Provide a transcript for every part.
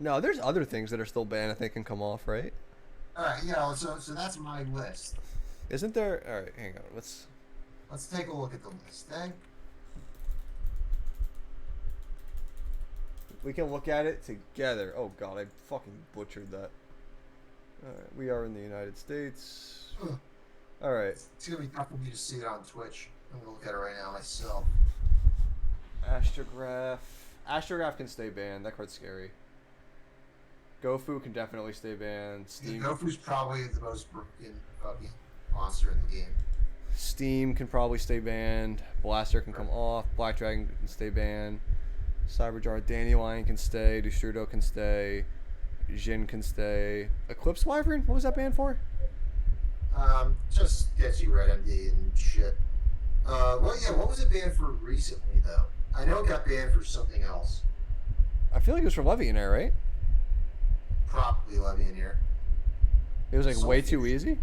No, there's other things that are still banned. I think can come off, right? All right, so that's my list. Isn't there? All right, hang on. Let's take a look at the list, eh? We can look at it together. Oh God, I fucking butchered that. All right, we are in the United States. Ugh. All right. It's gonna be tough for me to see it on Twitch. I'm gonna look at it right now myself. Astrograph. Astrograph can stay banned. That card's scary. Gofu can definitely stay banned. Steam. Yeah, Gofu's probably the most broken fucking monster in the game. Steam can probably stay banned. Blaster can come off. Black Dragon can stay banned. Cyberjar. Dandelion can stay. Destrudo can stay. Jin can stay. Eclipse Wyvern? What was that banned for? Just gets you red MD and shit. What was it banned for recently though? I know it got banned for something else. I feel like it was for Levianair, right? Probably Levianeer. It was like way too easy.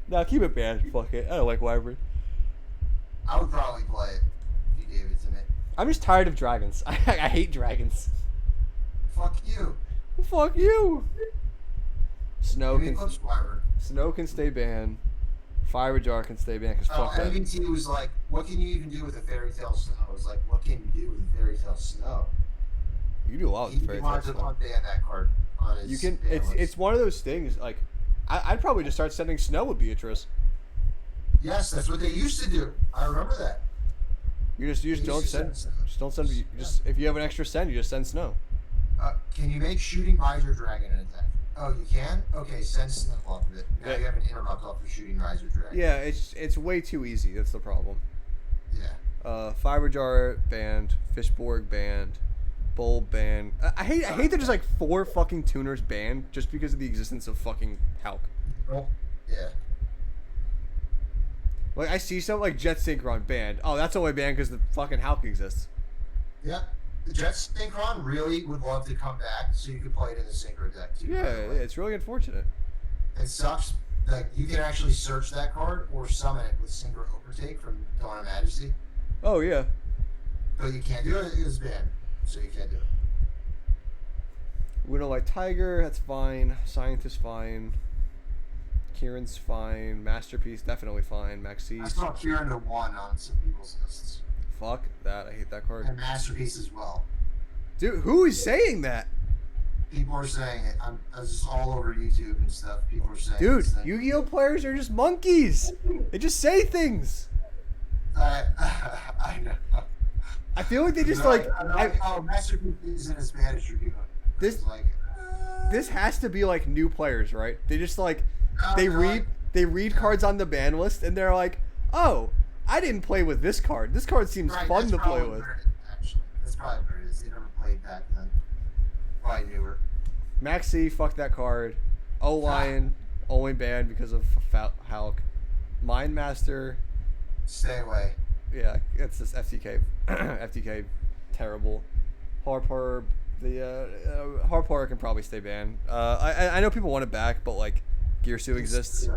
Nah, keep it banned. Fuck it. I don't like Wyvern. I would probably play it if you gave it to me. I'm just tired of dragons. I hate dragons. Fuck you. Fuck you. Snow Give me Eclipse Wyvern. Snow can stay banned. Fire Jar can stay banned because fuck that. MVT was like, what can you even do with a Fairy Tale Snow? It was like, what can you do with a Fairy Tale Snow? You do a lot with He Fairy Tale wanted to Snow. unban that card on his You can. ban list. It's one of those things. Like, I'd probably just start sending Snow with Beatrice. Yes, that's what they used to do. I remember that. You just don't send. Just don't send. Just if you have an extra send, you just send Snow. Can you make Shooting Riser Dragon an attack? Oh, you can? Okay, send Snow off of it. Now Yeah. you have an interrupt off of Shooting Riser Dragon. Yeah, it's way too easy. That's the problem. Yeah. Fiber Jar banned. Fishborg banned. Bulb banned. I hate that there's like 4 fucking tuners banned just because of the existence of fucking Hulk. Oh, yeah. Like I see something like Jet Synchron banned. Oh, that's only banned because the fucking Hulk exists. Yeah. The Jet Synchron really would love to come back so you could play it in the Synchro deck too. Yeah, by the way. it's really unfortunate. It sucks that you can actually search that card or summon it with Synchro Overtake from Dawn of Majesty. Oh yeah. But you can't do it. It is banned. So you can't do it. We don't like Tiger. That's fine. Scientist fine. Kieran's fine. Masterpiece definitely fine. I Maxis. saw Kieran to 1 on some people's lists. Fuck that. I hate that card. And Masterpiece as well. Dude, who is saying that? People are saying it. I was just all over YouTube and stuff. People are saying Dude, this thing. Yu-Gi-Oh players are just monkeys. They just say things. I know. I feel like they just No, like Masterpiece isn't as bad as Yu-Gi-Oh. This- It's like, this has to be like new players, right? They just like no, they no, read cards on the ban list and they're like, "Oh, I didn't play with this card. This card seems right, fun that's to play probably with." where it- Actually, that's probably where it is. They never played back then. Probably newer. Maxi, fuck that card. O-Lion, only banned because of Hulk. Mind Master, Stay away. yeah, it's this FTK. FTK, terrible. Harper, Harper can probably stay banned. I know people want it back, but like, Gearsu exists.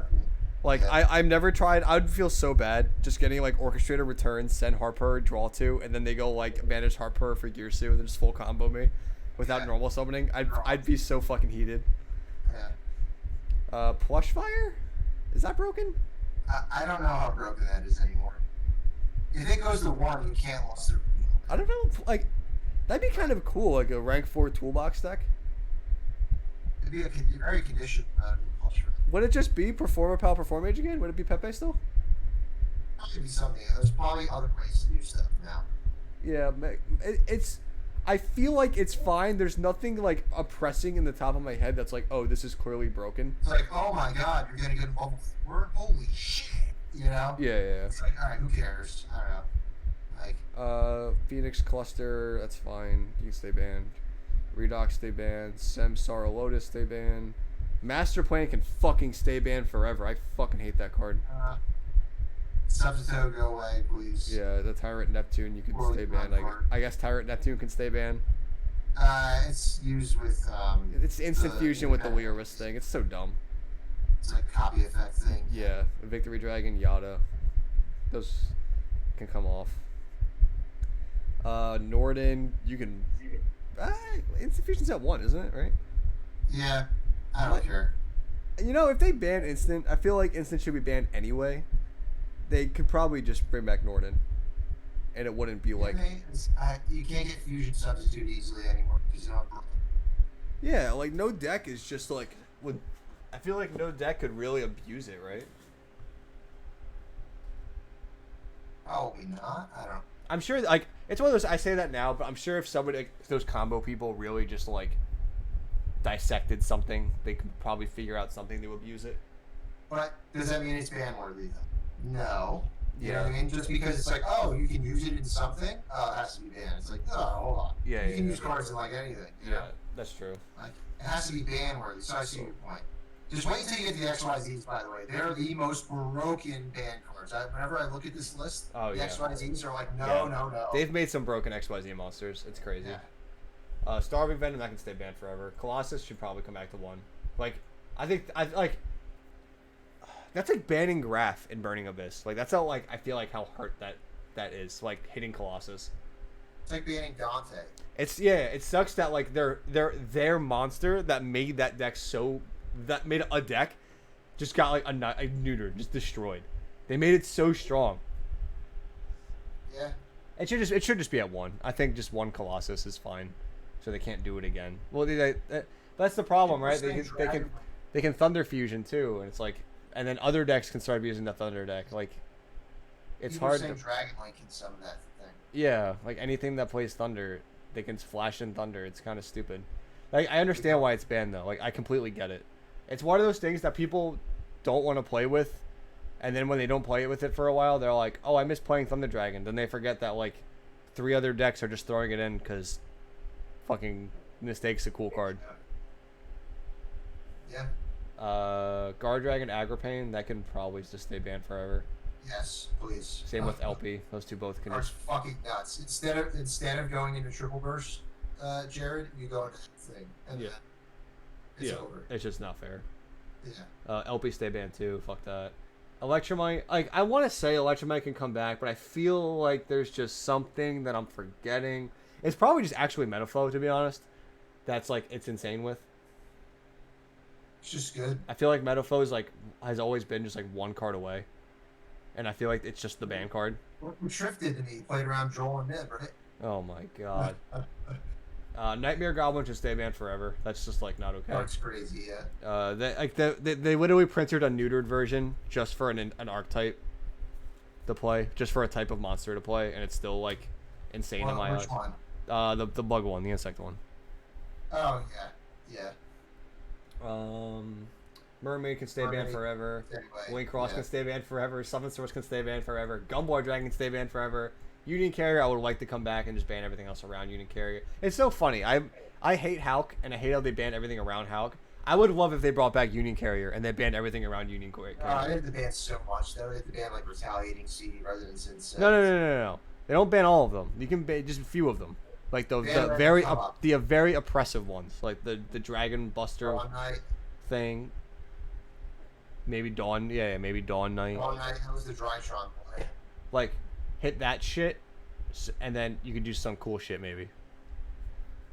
Like, Yeah. I've never tried. I would feel so bad just getting like Orchestrator return, send Harper, draw 2, and then they go like banish Harper for Gearsu and then just full combo me without Yeah. normal summoning. I'd be so fucking heated. Yeah. Plush Fire? Is that broken? I don't know how broken that is anymore. If it goes to 1, you can't lose their I don't know. Like, that'd be kind of cool, like a rank 4 toolbox deck. It'd be a very conditioned culture. Would it just be Performer Pal Perform Age again? Would it be Pepe still? Probably be something. There's probably other ways to do stuff now. Yeah, it's. I feel like it's fine. There's nothing like oppressing in the top of my head that's like, oh, this is clearly broken. It's like, oh my god, you're gonna get level 4? Holy shit! You know? Yeah, yeah. It's like, alright, who cares? I don't know. Like, Phoenix Cluster, that's fine. You can stay banned. Redox stay banned. Samsara Lotus stay banned. Master Plan can fucking stay banned forever. I fucking hate that card. Substitute, go away, please. Yeah, the Tyrant Neptune, you can Or stay banned. I guess Tyrant Neptune can stay banned. It's used with, It's instant fusion with the Leoris thing. It's so dumb. it's like a copy effect thing. Yeah, Victory Dragon, Yada. Those can come off. Norden, you can. Insufficiency's at 1, isn't it? Right. Yeah, I don't care. You know, if they ban instant, I feel like instant should be banned anyway. They could probably just bring back Norden, and it wouldn't be like. You can't get fusion substitute easily anymore because you don't have. Yeah, like no deck is just like would. I feel like no deck could really abuse it, right? Probably not. I don't. I'm sure, like, it's one of those. I say that now, but I'm sure if somebody, like, if those combo people really just like dissected something, they could probably figure out something to abuse it. But does that mean it's ban worthy though? No. You know Yeah. what I mean? Just because it's like, oh, you can use it in something, it has to be banned. It's like, oh, hold on. Yeah, You can use cards in like anything. You know? That's true. Like, it has to be ban worthy. So I see your point. Just wait until you get the XYZs, by the way. They're the most broken ban cards. Whenever I look at this list, the XYZs are like, no. They've made some broken XYZ monsters. It's crazy. Yeah. Starving Venom, that can stay banned forever. Colossus should probably come back to 1. Like, I like. That's like banning Graph in Burning Abyss. Like, that's how, like, I feel like how hurt that is. Like, hitting Colossus. It's like banning Dante. It sucks that, like, their monster that made that deck that made a deck just got like a neutered, just destroyed. They made it so strong. Yeah. It should just be at 1. I think just 1 Colossus is fine, so they can't do it again. Well, that's the problem, right? They can Thunder Fusion too, and it's like, and then other decks can start using the Thunder deck. Like, it's hard. Dragon Link can summon that thing. Yeah, like anything that plays Thunder, they can flash in Thunder. It's kind of stupid. Like, I understand why it's banned though. Like, I completely get it. It's one of those things that people don't want to play with, and then when they don't play with it for a while, they're like, oh, I miss playing Thunder Dragon. Then they forget that, like, 3 other decks are just throwing it in because fucking Mistake's a cool card. Yeah. Guard Dragon, Agripane, that can probably just stay banned forever. Yes, please. Same with LP. Those two both can Are just... fucking nuts. Instead of going into triple burst, Jared, you go into that thing. And then it's over. It's just not fair. Yeah. LP stay banned too. Fuck that. Electromite, like, I want to say Electromite can come back, but I feel like there's just something that I'm forgetting. It's probably just actually Metaflow, to be honest. That's, like, it's insane with. It's just good. I feel like Metaflow is, like, has always been just, like, 1 card away. And I feel like it's just the ban card. What Triff did to me, played around Joel and Nib, right? Oh my god. Nightmare Goblin should stay banned forever. That's just, like, not okay. That's crazy, yeah. They literally printed a neutered version just for an archetype to play, just for a type of monster to play, and it's still, like, insane in my eyes. Which one? The bug one, the insect one. Oh yeah. Mermaid can stay banned forever. Anyway, Wingcross can stay banned forever. Summon Source can stay banned forever. Gumball Dragon can stay banned forever. Union Carrier, I would like to come back and just ban everything else around Union Carrier. It's so funny. I hate Hulk, and I hate how they ban everything around Hulk. I would love if they brought back Union Carrier and they banned everything around Union Carrier. They have to ban so much, though. They have to ban, like, Retaliating Seed rather than Insect. No. They don't ban all of them. You can ban just a few of them. Like the very oppressive ones, like the Dragon Buster thing. Maybe Dawn, maybe Dawn Knight. Dawn Knight, how was the Drytron play? Like, hit that shit, and then you can do some cool shit maybe.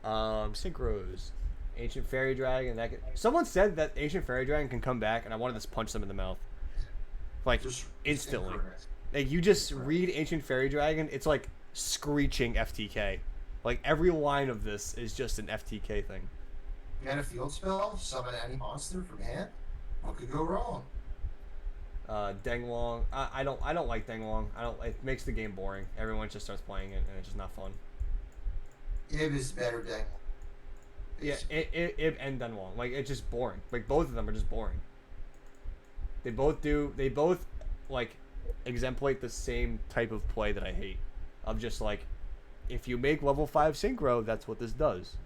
Synchros, Ancient Fairy Dragon. Someone said that Ancient Fairy Dragon can come back, and I wanted to punch them in the mouth, like just instantly. Like, you just read Ancient Fairy Dragon, it's like screeching FTK. Like, every line of this is just an FTK thing. You got a field spell, summon any monster from hand. What could go wrong? Denglong. I don't like Denglong. It makes the game boring. Everyone just starts playing it, and it's just not fun. Ib is better Denglong. Yeah, Ib and Denglong. Like, it's just boring. Like, both of them are just boring. They both like exemplate the same type of play that I hate. Of just like, if you make level 5 synchro, that's what this does.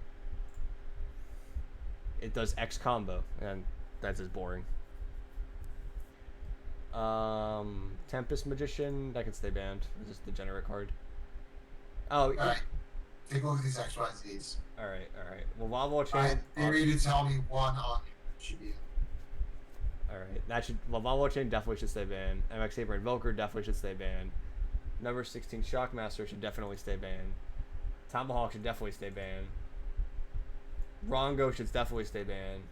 It does X combo, and that's just boring. Tempest Magician, that can stay banned. It's just the degenerate card. Oh, alright. Take a look at these XYZs. Alright. Well, Lava Chain. They need to tell me one on should be. Alright, Lava Chain definitely should stay banned. MX Saber Invoker definitely should stay banned. Number 16 Shockmaster should definitely stay banned. Tomahawk should definitely stay banned. Rongo should definitely stay banned.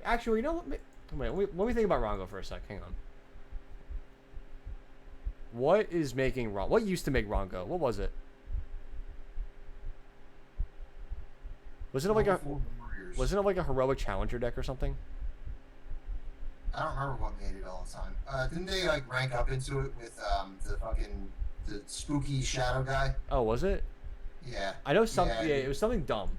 Actually, you know what? Wait, let me think about Rongo for a sec. Hang on. What is making Rongo? What used to make Rongo? What was it? Wasn't it like a heroic challenger deck or something? I don't remember what made it all the time. Didn't they like rank up into it with the spooky shadow guy? Oh, was it? Yeah. I know something. Yeah, it was something dumb.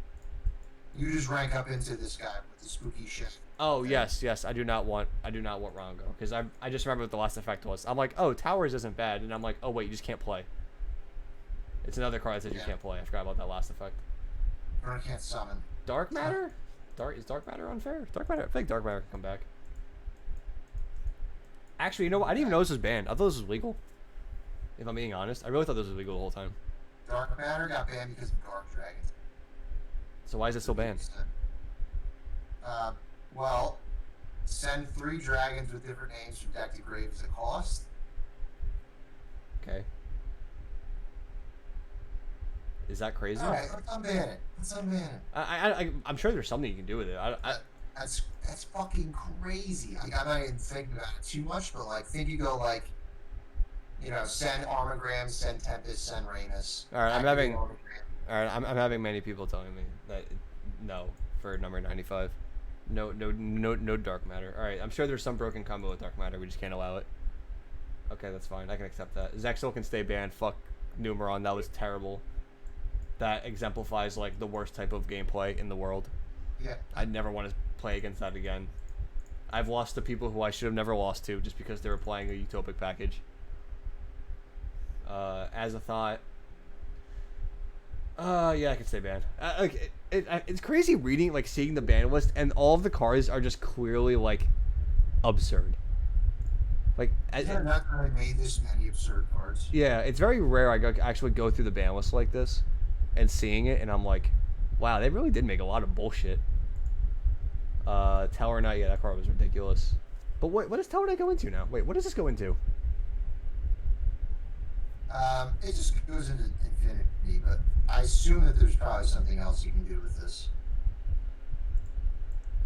You just rank up into this guy with the spooky shit. Oh yes. I do not want Rongo because I just remember what the last effect was. I'm like, oh, Towers isn't bad, and I'm like, oh wait, you just can't play. It's another card that says you can't play. I forgot about that last effect. Or I can't summon. Dark Matter? Is Dark Matter unfair? Dark Matter. I think Dark Matter can come back. Actually, you know what? I didn't even know this was banned. I thought this was legal. If I'm being honest, I really thought this was legal the whole time. Dark Matter got banned because of Dark Dragons. So why is it still banned? Well, send 3 dragons with different names from deck to grave as a cost. Okay. Is that crazy? Alright, let's unban it. Let's unban it. I'm sure there's something you can do with it. That's fucking crazy. Like, I'm not even thinking about it too much, but like, think you go like, you know, send Armagram, send Tempest, send Ramus. All right, I'm having many people telling me that no for number 95. No Dark Matter. All right, I'm sure there's some broken combo with Dark Matter. We just can't allow it. Okay, that's fine. I can accept that. Zexal can stay banned. Fuck Numeron. That was terrible. That exemplifies like the worst type of gameplay in the world. Yeah. I'd never want to play against that again. I've lost to people who I should have never lost to just because they were playing a utopic package. As a thought, yeah, I could stay banned. It's crazy reading, like, seeing the ban list, and all of the cards are just clearly like absurd. Like, not really made this many absurd cards. Yeah, it's very rare I actually go through the ban list like this, and seeing it, and I'm like, wow, they really did make a lot of bullshit. Tower Knight, yeah, that card was ridiculous. But what does Tower Knight go into now? Wait, what does this go into? It just goes into infinity, but I assume that there's probably something else you can do with this.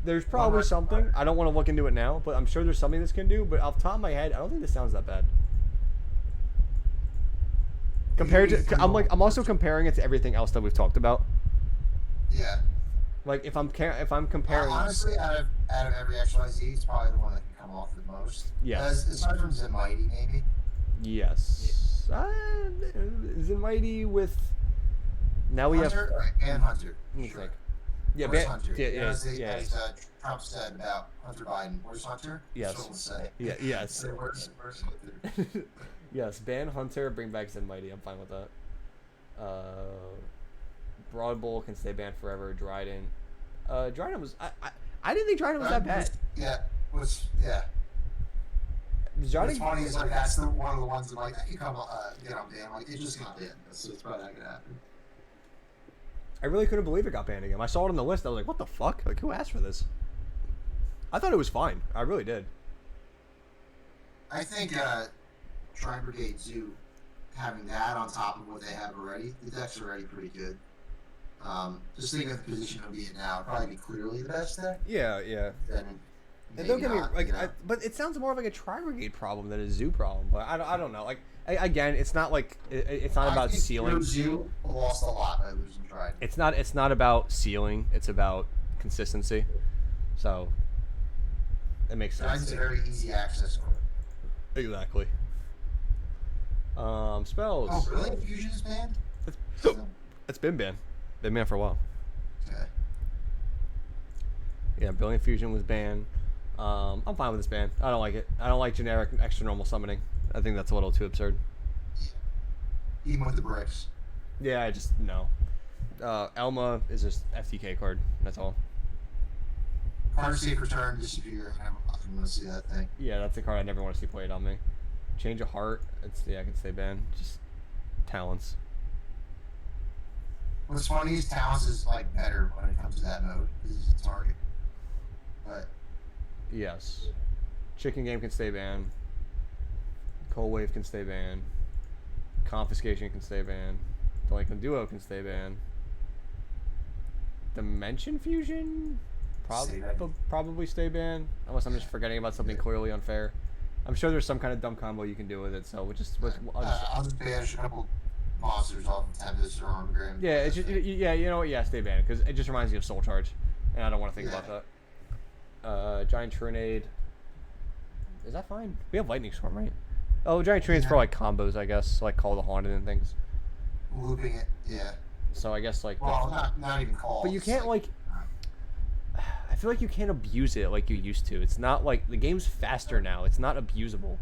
There's probably something. I don't want to look into it now, but I'm sure there's something this can do. But off the top of my head, I don't think this sounds that bad. Compared to, I'm also comparing it to everything else that we've talked about. Yeah. Like if I'm comparing. Honestly, out of every XYZ, it's probably the one that can come off the most. Yes. Aside from Zenmighty, maybe. Yes. Zenmighty with. Now we Hunter, have. Right, and Hunter. Sure. Yeah, Hunter? Yeah. Trump said about Hunter Biden. Where's Hunter? Yes. That's what we'll say. Yeah. Yes. So where's Hunter? Yes. Ban Hunter. Bring back Zenmighty. I'm fine with that. Broad Bull can stay banned forever. Dryden. Dryden was. I didn't think Dryden was that bad. Yeah. Dryden, what's funny is like that's one of the ones that like that could come get on ban. Like it just got banned, so it's probably not gonna happen. I really couldn't believe it got banned again. I saw it on the list. I was like, what the fuck? Like, who asked for this? I thought it was fine. I really did. I think Tri Brigade Zoo having that on top of what they have already, the deck's already pretty good. Just thinking of the position of being now, it'd probably be clearly the best deck. Yeah. And don't get me like, but it sounds more of like a Tri Brigade problem than a Zoo problem. But I don't know. Like again, it's not like it's not about sealing. Zoo lost a lot by losing Trident. It's not about sealing. It's about consistency. So it makes sense. Trident's a very easy access card. Exactly. Spells. Oh, really? Fusion is banned? It's been banned. Been banned for a while. Okay. Yeah, Brilliant Fusion was banned. I'm fine with this ban. I don't like it. I don't like generic extra normal summoning. I think that's a little too absurd. Even with the bricks. Yeah, I just no. Elma is just FTK card. That's all. Card safe return, disappear. I don't want to see that thing. Yeah, that's the card I never want to see played on me. Change of Heart. I can stay banned. Just talents. What's funny is talents is like better when it comes to that mode because it's a target. But yes, Chicken Game can stay banned. Cold Wave can stay banned. Confiscation can stay banned. Delinquent Duo can stay banned. Dimension Fusion? Probably stay banned. Unless I'm just forgetting about something clearly unfair. I'm sure there's some kind of dumb combo you can do with it, so I'll just banish a couple monsters off of Tempest or Armagram. Yeah, it's just, yeah, you know what? Yeah, stay banned, because it just reminds me of Soul Charge, and I don't want to think about that. Giant Trinade. Is that fine? We have Lightning Storm, right? Oh, Giant Trinade's for, like, combos, I guess, like Call the Haunted and things. Looping it, yeah. So I guess, like... Well, not even Call. But you can't, like... I feel like you can't abuse it like you used to. It's not, like... The game's faster now. It's not abusable.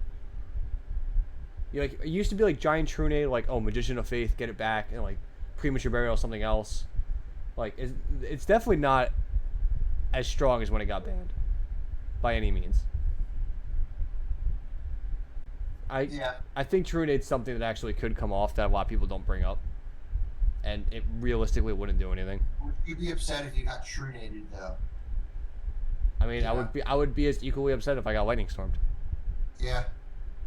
You like, it used to be, like, Giant Trinade, like, oh, Magician of Faith, get it back, and, like, Premature Burial, something else. Like, it's definitely not as strong as when it got banned. By any means. I think Trinade's something that actually could come off that a lot of people don't bring up. And it realistically wouldn't do anything. Would you be upset if you got Trinaded, though? I mean, yeah. I would be as equally upset if I got Lightning Stormed. Yeah.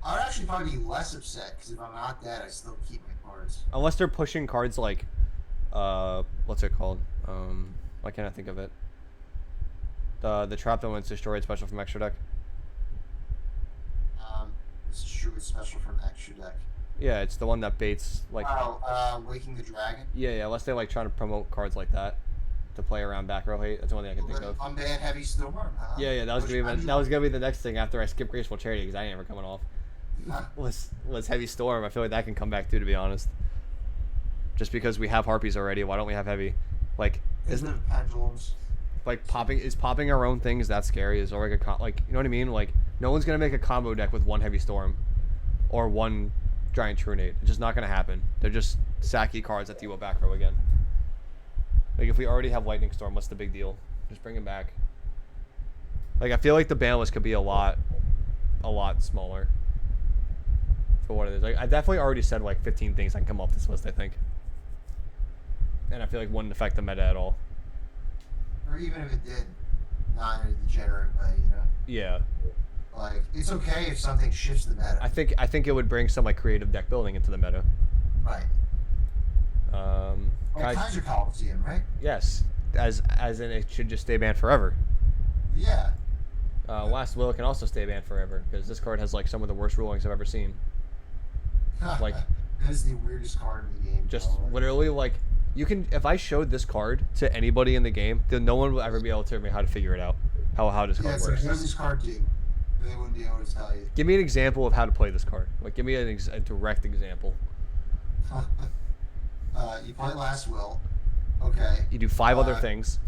I would actually probably be less upset, because if I'm not dead, I still keep my cards. Unless they're pushing cards like, what's it called? Why can't I think of it? The trap that when it's destroyed special from extra deck. It's true, it's special from extra deck. Yeah, it's the one that baits, like... Waking the Dragon? Yeah, unless they, like, trying to promote cards like that to play around back row hate. That's the only thing I can think of. Unban Heavy Storm, huh? Yeah, that was gonna be the next thing after I skip Graceful Charity, because I ain't ever coming off. Was Heavy Storm. I feel like that can come back too, to be honest. Just because we have Harpies already, why don't we have Heavy? Like, isn't pendulums? Like, popping our own things that scary? Is or like you know what I mean? Like, no one's gonna make a combo deck with one Heavy Storm or one Giant Trunade. It's just not gonna happen. They're just sacky cards that deal with back row again. Like, if we already have Lightning Storm, what's the big deal? Just bring him back. Like, I feel like the ban list could be a lot smaller for what it is. Like, I definitely already said like 15 things that can come off this list, I think. And I feel like wouldn't affect the meta at all. Or even if it did, not in a degenerate way, you know? Yeah. Like, it's okay if something shifts the meta. I think it would bring some like creative deck building into the meta. Right. Like Kaiser Coliseum, right? Yes. As in it should just stay banned forever. Yeah. Last Will can also stay banned forever, because this card has like some of the worst rulings I've ever seen. Like, that is the weirdest card in the game. Just literally, like, you can, if I showed this card to anybody in the game, then no one will ever be able to tell me how to figure it out. How this card works. Like, what does this card do? They wouldn't be able to tell you. Give me an example of how to play this card. Like, give me a direct example. You play Last Will. Okay. You do 5 other things.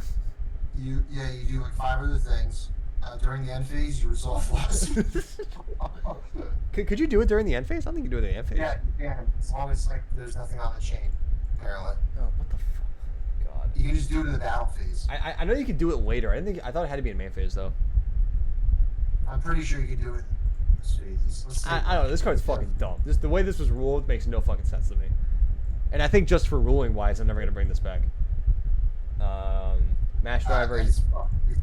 You do like 5 other things. During the end phase, you resolve Last Will. Could you do it during the end phase? I don't think you can do it in the end phase. Yeah, you can. As long as like there's nothing on the chain, apparently. Oh, what the fuck? God. You can just do it in the battle phase. I know you could do it later. I thought it had to be in main phase though. I'm pretty sure you can do it in this phase. I don't know. This card's fucking dumb. The way this was ruled makes no fucking sense to me. And I think just for ruling wise, I'm never gonna bring this back. Mash Driver. It's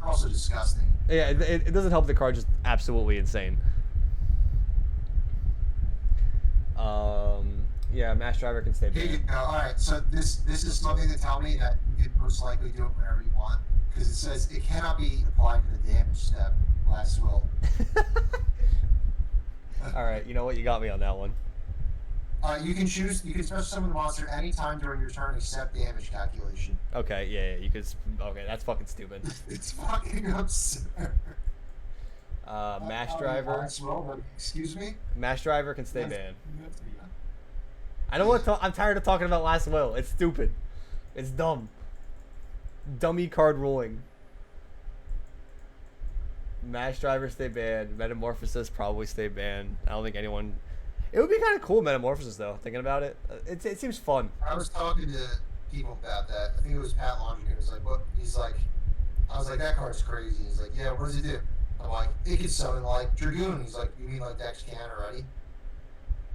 also disgusting. Yeah, it doesn't help the card just absolutely insane. Yeah, Mash Driver can stay banned. Alright, so this is something to tell me that you could most likely do it whenever you want. Because it says it cannot be applied to the damage step. Last Will. Alright, you know what? You got me on that one. You can special summon the monster anytime during your turn except damage calculation. Okay, yeah, you could. Okay, that's fucking stupid. It's fucking absurd. Mash Driver. Excuse me? Mash Driver can stay banned. I don't want to. I'm tired of talking about Last Will. It's stupid. It's dumb. Dummy card ruling. Mash Driver stay banned. Metamorphosis probably stay banned. I don't think anyone. It would be kind of cool, Metamorphosis, though, thinking about it. It seems fun. I was talking to people about that. I think it was Pat Logic. It was like, what? He's like, I was like, that card's crazy. He's like, yeah, what does it do? I'm like, it can summon, like, Dragoon. He's like, you mean, like, Dex can already?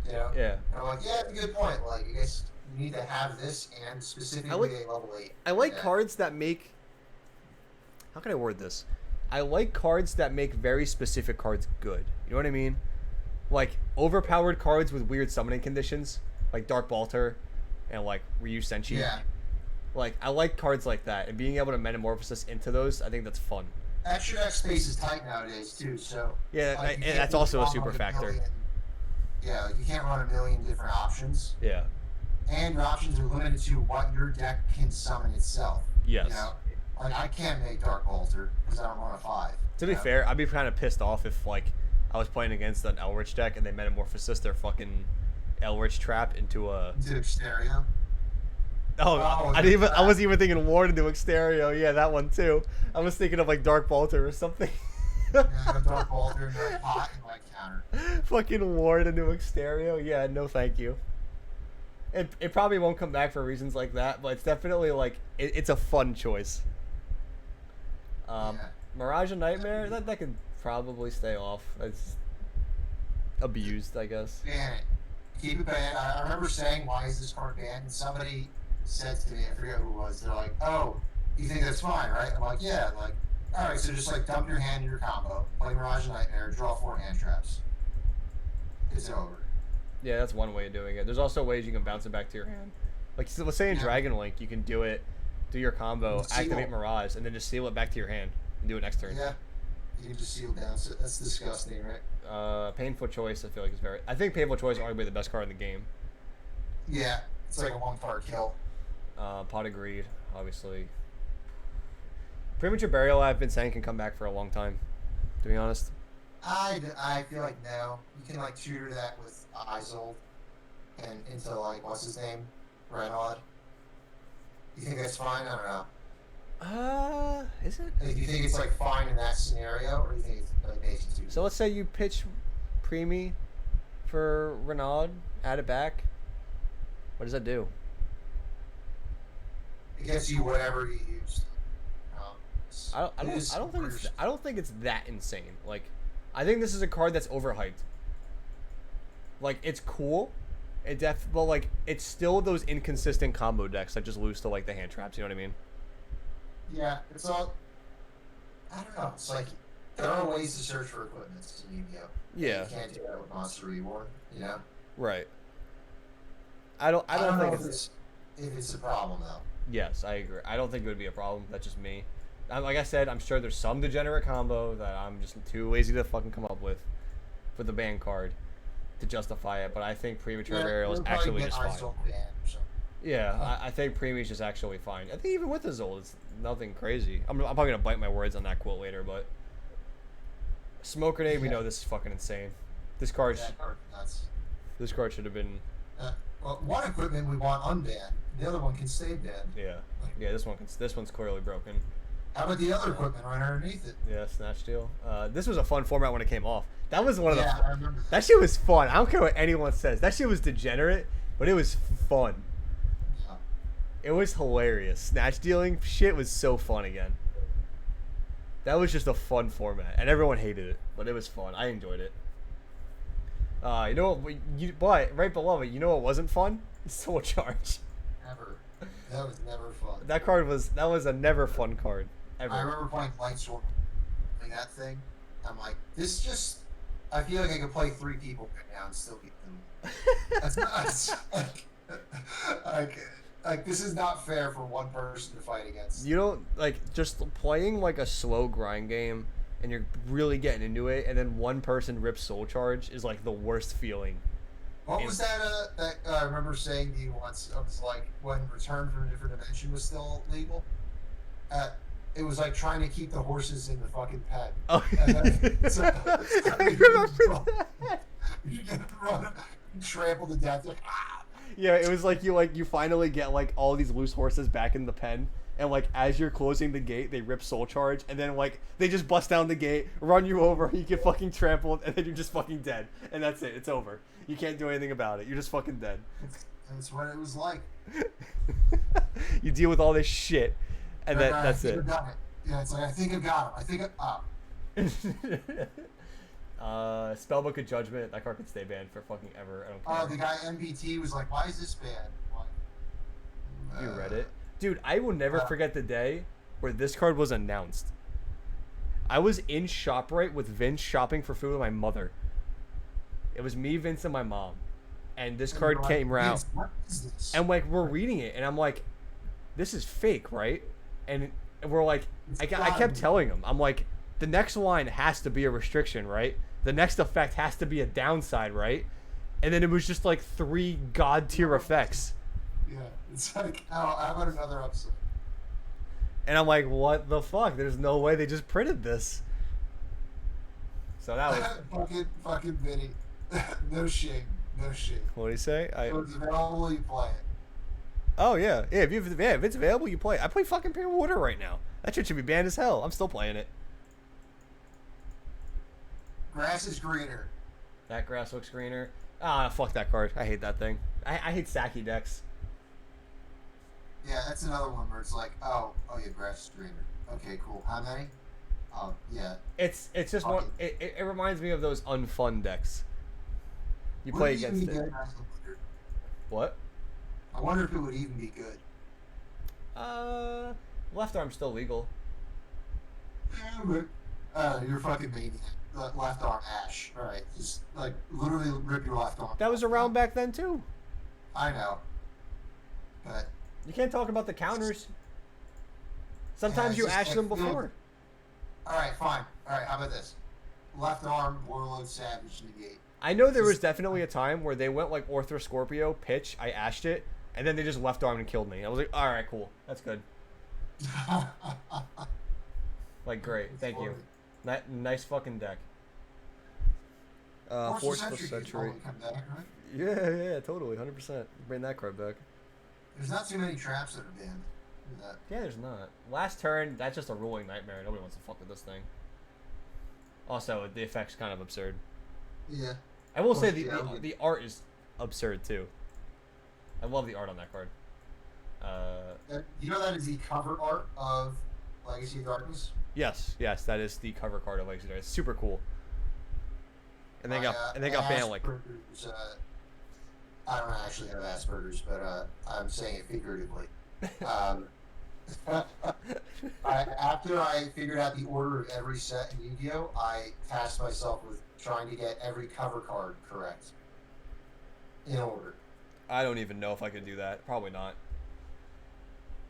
You know? Yeah. And I'm like, yeah, that's a good point. Like, I guess you need to have this and specifically a level 8. I like cards that make... How can I word this? I like cards that make very specific cards good. You know what I mean? Like, overpowered cards with weird summoning conditions, like Dark Balter and like Ryu Senshi. Yeah. Like I like cards like that, and being able to metamorphosis into those, I think that's fun. Extra deck space is tight nowadays too, so Yeah, like, you and can't that's really also a run, super like, factor. Yeah, like, you can't run a million different options, Yeah. and your options are limited to what your deck can summon itself. Yes. You know, like I can't make Dark Bolter because I don't run a 5. To be fair, I'd be kind of pissed off if like I was playing against an Elrich deck and they metamorphosis their fucking Elrich trap into a. Into Stereo. Oh, I wasn't even thinking Ward into Exterio. Yeah, that one too. I was thinking of like Dark Bolter or something. Yeah, Dark Bolter and like pot and like counter. Fucking Ward into Exterio. Yeah, no thank you. It probably won't come back for reasons like that, but it's definitely like it's a fun choice. Yeah. Mirage and Nightmare, that could probably stay off. It's abused, I guess. Ban it. Keep it banned. I remember saying, why is this card banned? And somebody said to me, I forget who it was, they're like, oh, you think that's fine, right? I'm like, yeah. Like, all right, so just like dump your hand in your combo, play Mirage and Nightmare, draw 4 hand traps. It's over. Yeah, that's one way of doing it. There's also ways you can bounce it back to your hand. Like, so let's say in Dragon Link, you can do your combo, activate Mirage, and then just seal it back to your hand and do it next turn. Yeah. You can just seal down. So that's disgusting, right? Painful Choice, I feel like is very. I think Painful Choice is arguably the best card in the game. Yeah, it's like a 1-card kill. Pot of Greed, obviously. Premature Burial, I've been saying can come back for a long time. To be honest. I feel like no. You can like tutor that with Isold and into like what's his name, Renaud. You think that's fine? I don't know. Is it? Like, do you think it's like fine in that scenario, or do you think it's like makes it too? So let's say you pitch Premi for Renaud, add it back. What does that do? It gets you whatever you used. I don't think it's that insane. Like, I think this is a card that's overhyped. Like, it's cool. But like, it's still those inconsistent combo decks that just lose to like the hand traps. You know what I mean? Yeah, it's all. I don't know. It's like there are ways to search for equipment in Yugioh. Yeah. You can't do that with Monster Reborn. You know. Right. I don't think if it's a problem though. Yes, I agree. I don't think it would be a problem. That's just me. Like I said, I'm sure there's some degenerate combo that I'm just too lazy to fucking come up with for the ban card to justify it. But I think Premature Burial is actually just fine. Yeah, I think Premi is just actually fine. I think even with the Zold, it's nothing crazy. I'm probably gonna bite my words on that quote later, but Smoke Grenade, we know this is fucking insane. This card should have been. Well, one equipment we want unbanned. The other one can stay banned. Yeah. This one's clearly broken. How about the other equipment right underneath it? Yeah, Snatch Steal. This was a fun format when it came off. That was one of I remember. That shit was fun. I don't care what anyone says. That shit was degenerate, but it was fun. Yeah. It was hilarious. Snatch Dealing shit was so fun again. That was just a fun format, and everyone hated it, but it was fun. I enjoyed it. You know what? But right below it, you know what wasn't fun? Soul Charge. Never. That was never fun. That was a never fun card. Ever. I remember playing Lightsworn, playing that thing. I'm like, this just. I feel like I could play 3 people right now and still beat them. That's nuts. Like this is not fair for one person to fight against. You don't like just playing like a slow grind game, and you're really getting into it, and then one person rips Soul Charge is like the worst feeling. What was that? I remember saying to you once. I was like, when Return from a Different Dimension was still legal. It was like trying to keep the horses in the fucking pen. Oh, I remember that. You get run, trampled to death. Like, ah. Yeah, it was like you finally get like all these loose horses back in the pen, and like as you're closing the gate, they rip Soul Charge, and then like they just bust down the gate, run you over, you get fucking trampled, and then you're just fucking dead, and that's it. It's over. You can't do anything about it. You're just fucking dead. That's what it was like. You deal with all this shit, and that's it. Yeah, it's like I think I got him. Spellbook of Judgment. That card could stay banned for fucking ever. I don't care. The guy MBT was like, "Why is this banned?" You read it, dude. I will never forget the day where this card was announced. I was in ShopRite with Vince shopping for food with my mother. It was me, Vince, and my mom. and this And card you're like, came out, "Vince, what is this?" and like we're reading it, and I'm like, this is fake, right? And we're like, I kept telling him, I'm like, the next line has to be a restriction, right? The next effect has to be a downside, right? And then it was just like 3 god tier effects. Yeah, it's like, oh, how about another upset? And I'm like, what the fuck? There's no way they just printed this. So that was fucking Vinny. No shame. No shame. what do you say? So it's available, you play it. Oh yeah, yeah. If it's available, you play. I play fucking Pure Water right now. That shit should be banned as hell. I'm still playing it. Grass is greener. That grass looks greener. Ah, fuck that card. I hate that thing. I hate Saki decks. Yeah, that's another one where it's like, oh yeah, grass is greener. Okay, cool. How many? Oh yeah. It's just one. It reminds me of those unfun decks. You play against it. What? I wonder if it would even be good. Left arm's still legal. Yeah, but you're fucking maniac. Left arm Ash. Alright. Just like literally rip your left arm. That was around back then too. I know. But you can't talk about the counters. Sometimes you ash them before. Alright, fine. Alright, how about this? Left arm, Warlord Savage negate. I know there was definitely a time where they went like Ortho Scorpio, pitch, I ashed it, and then they just left arm and killed me. I was like, alright, cool. That's good. Like, great. Thank you. Nice fucking deck. Force the Century. Come back, right? Yeah, totally. 100%. Bring that card back. There's not too many traps that are banned. Yeah, there's not. Last turn, that's just a ruling nightmare. Nobody wants to fuck with this thing. Also, the effect's kind of absurd. Yeah. I will say the art is absurd too. I love the art on that card. You know that is the cover art of Legacy of Darkness? Yes, that is the cover card of Legacy of Darkness. It's super cool. And they got banned like. I don't actually have Asperger's, but I'm saying it figuratively. After I figured out the order of every set in Yu-Gi-Oh, I tasked myself with trying to get every cover card correct in order. I don't even know if I could do that. Probably not.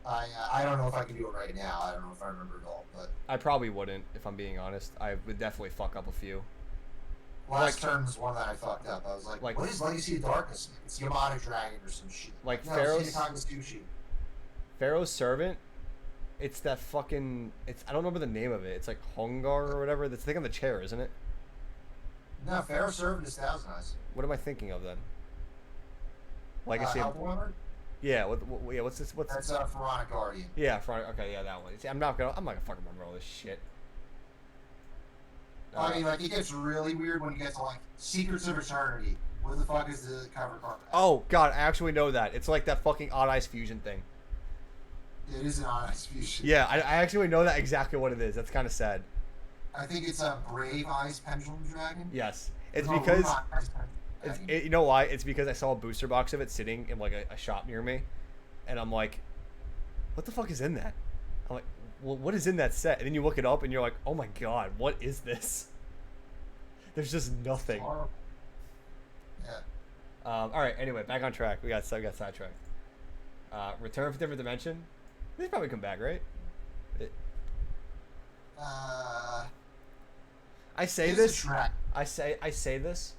I don't know if I can do it right now. I don't know if I remember it all, but I probably wouldn't, if I'm being honest. I would definitely fuck up a few. Last turn was one that I fucked up. I was like, what is Legacy of Darkness? It's Yamato Dragon or some shit. Like no, Pharaoh's Servant. It's that fucking. I don't remember the name of it. It's like Hongar or whatever. That's the thing on the chair, isn't it? No, Pharaoh's Servant is Thousand Eyes. What am I thinking of then? Legacy of. Yeah. What's this? That's Pharaonic Guardian. Yeah, okay, yeah, that one. See, I'm not gonna fucking remember all this shit. I mean, like, it gets really weird when you get to, like, Secrets of Eternity. What the fuck is the cover card? Oh, God, I actually know that. It's like that fucking Odd Eyes Fusion thing. It is an Odd Eyes Fusion. Yeah, I actually know that exactly what it is. That's kind of sad. I think it's a Brave Eyes Pendulum Dragon. Yes. It's because... you know why? It's because I saw a booster box of it sitting in, like, a shop near me. And I'm like, what the fuck is in that? I'm like, well, what is in that set? And then you look it up and you're like, oh my god, what is this? There's just nothing. Yeah. All right. Anyway, back on track. We got sidetracked. Return from Different Dimension. They probably come back, right? I say this. I say this,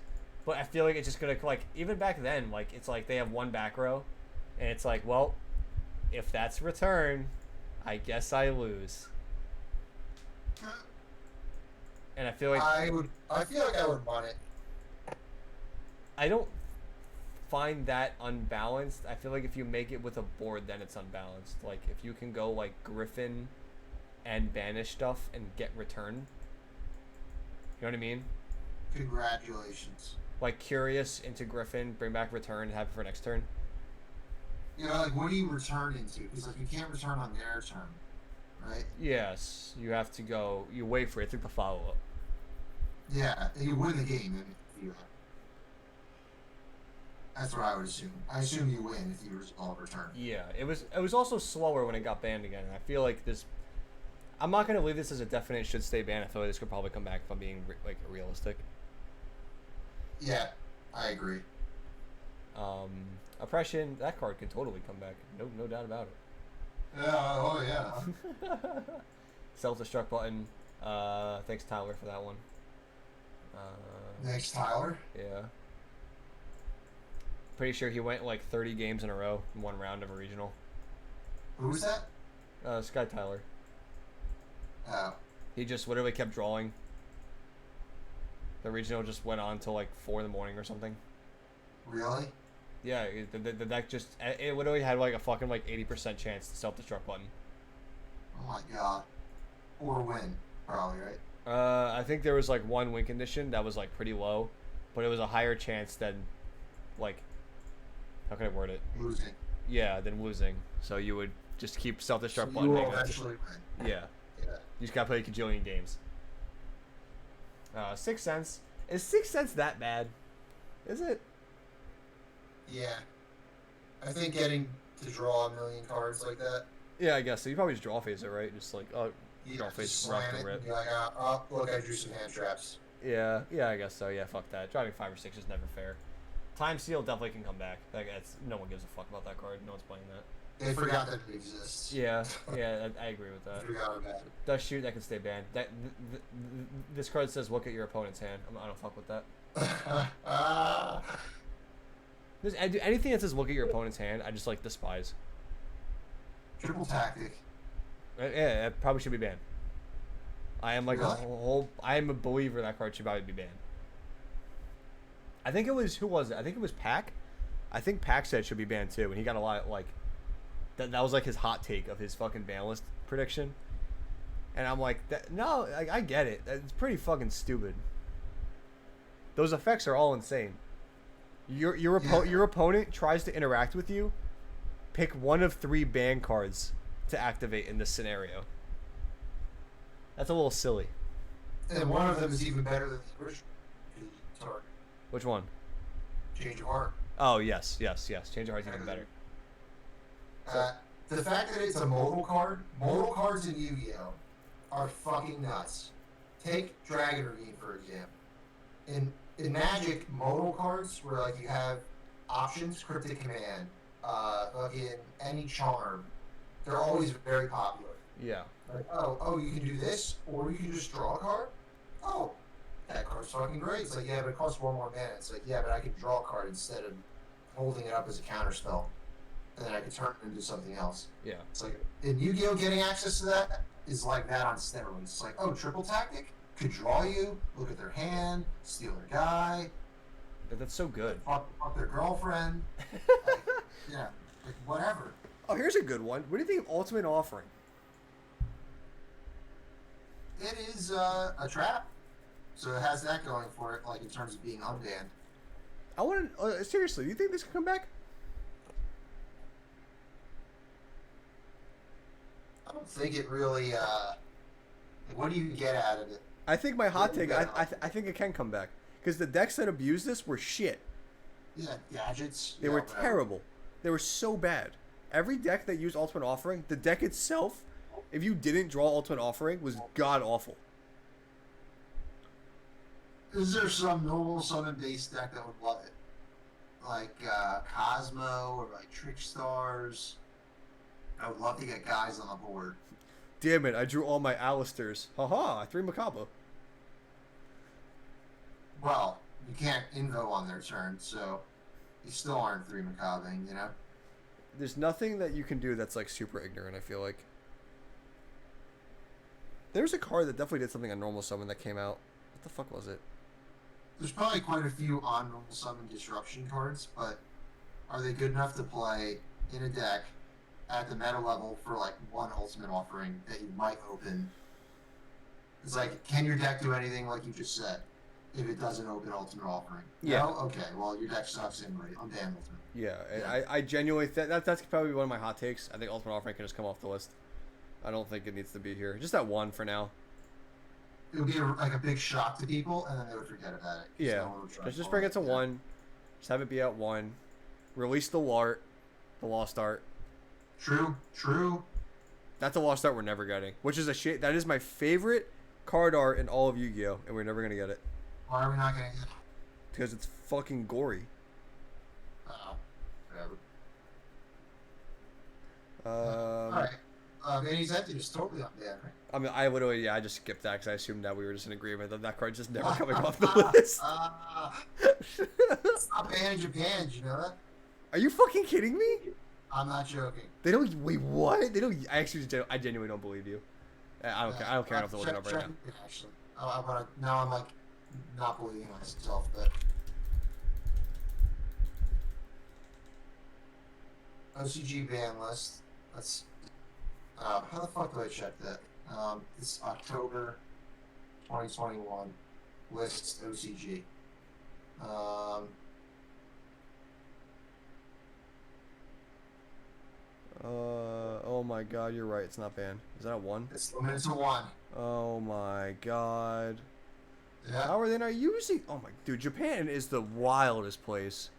but I feel like it's just gonna like even back then, like it's like they have one back row, and it's like, well, if that's return, I guess I lose. And I feel like I feel like I would want it. I don't find that unbalanced. I feel like if you make it with a board, then it's unbalanced. Like if you can go like Griffin and banish stuff and get return. You know what I mean? Congratulations. Like Curious into Griffin, bring back return, and have it for next turn. You know, like what do you return into? Because like you can't return on their turn, right? Yes, you have to go. You wait for it. It's like the follow up. Yeah, and you win the game if you. That's what I would assume. I assume you win if you all return. Yeah, it was also slower when it got banned again. I feel like this. I'm not gonna leave this as a definite should stay banned. I feel like this could probably come back if I'm being like realistic. Yeah, I agree. Oppression, that card can totally come back. No doubt about it. Yeah, oh yeah. Self-destruct button. Thanks Tyler for that one. Next, Tyler. Yeah. Pretty sure he went like 30 games in a row in one round of a regional. Who's that? Sky Tyler. Oh. He just literally kept drawing. The regional just went on till like 4 in the morning or something. Really? Yeah, the deck just, it literally had like a fucking like 80% chance to self-destruct button. Oh my god. Or win, probably, right? I think there was like one win condition that was like pretty low, but it was a higher chance than, like, how can I word it? Losing. Yeah, than losing. So you would just keep self-destruct You button. will eventually win. Yeah. Yeah. You just gotta play a cajillion games. 6 cents. Is 6 cents that bad? Is it? Yeah. I think getting to draw a million cards like that. Yeah, I guess so. You probably just draw phase it, right? Just like, oh, You draw just phase slam rough it to and rip. be like, look, I drew some hand traps. Yeah, I guess so. Yeah, fuck that. Driving 5 or 6 is never fair. Time Seal definitely can come back. Like, no one gives a fuck about that card. No one's playing that. They forgot that it exists. Yeah, I agree with that. They forgot about it. Does shoot, that can stay banned. This card says look at your opponent's hand. I don't fuck with that. Anything that says look at your opponent's hand, I just like despise. Triple tactic. Yeah, it probably should be banned. I am like Really? I am a believer that card should probably be banned. I think it was, who was it? I think it was Pac. I think Pac said it should be banned too, and he got a lot like that was like his hot take of his fucking ban list prediction. And I'm like, no, I get it. It's pretty fucking stupid. Those effects are all insane. Your opponent tries to interact with you. Pick one of 3 ban cards to activate in this scenario. That's a little silly. And one of them is even better than the original. Sorry. Which one? Change of heart. Oh, yes. Change of Heart's even better. The fact that it's a modal cards in Yu-Gi-Oh! Are fucking nuts. Take Dragon Ravine, for example. In Magic, modal cards, where like you have options, Cryptic Command, fucking any charm, they're always very popular. Yeah. Like, oh, you can do this, or you can just draw a card? Oh, that card's fucking great. It's like, yeah, but it costs 1 more mana. It's like, yeah, but I can draw a card instead of holding it up as a counter spell. And then I can turn it into something else. Yeah. It's like, in Yu-Gi-Oh! Getting access to that is like that on steroids. It's like, oh, triple tactic? Could draw you, look at their hand, steal their guy. But that's so good. Fuck their girlfriend. Like, yeah, like whatever. Oh, here's a good one. What do you think of Ultimate Offering? It is a trap. So it has that going for it, like in terms of being unbanned. I want to seriously. Do you think this could come back? I don't think it really. What do you get out of it? I think my hot take. I think it can come back because the decks that abused this were shit. Yeah, gadgets. They were terrible. They were so bad. Every deck that used Ultimate Offering, the deck itself, if you didn't draw Ultimate Offering, was god awful. Is there some normal summon based deck that would love it? Like Cosmo or like Trick Stars? I would love to get guys on the board. Damn it, I drew all my Alistairs. Haha, I 3 Macabre. Well, you can't invo on their turn, so you still aren't 3 Macabre, you know? There's nothing that you can do that's like super ignorant, I feel like. There's a card that definitely did something on normal summon that came out. What the fuck was it? There's probably quite a few on normal summon disruption cards, but are they good enough to play in a deck at the meta level for like one ultimate offering that you might open? It's like, can your deck do anything like you just said if it doesn't open ultimate offering? Yeah. No? Okay, well your deck sucks anyway. Unban ultimate. Yeah, I genuinely that's probably one of my hot takes. I think Ultimate Offering can just come off the list. I don't think it needs to be here. Just that one for now. It would be like a big shock to people, and then they would forget about it. Yeah, No one would try just bring it to 1. Just have it be at 1. Release the Wart, the Lost Art. True. That's a Lost Art we're never getting, which is a shit. That is my favorite card art in all of Yu-Gi-Oh, and we're never gonna get it Why are we not getting it? because it's fucking gory. Uh-oh. Alright. Manny's Empty is totally on ban, right? I mean, I just skipped that because I assumed that we were just in agreement that that card's just never coming off the list. It's not banned in Japan, did you know that? Are you fucking kidding me? I'm not joking. They don't. Wait, what? They don't. I genuinely don't believe you. I don't care. I don't care enough to look it up right now. Actually, now I'm like not believing myself, but OCG ban list. Let's. How the fuck do I check that? It's October 2021. Lists OCG. Oh my god, you're right. It's not banned. Is that a 1? It's limited to 1. Oh my god. Yeah. How are they not using? Oh my, dude, Japan is the wildest place.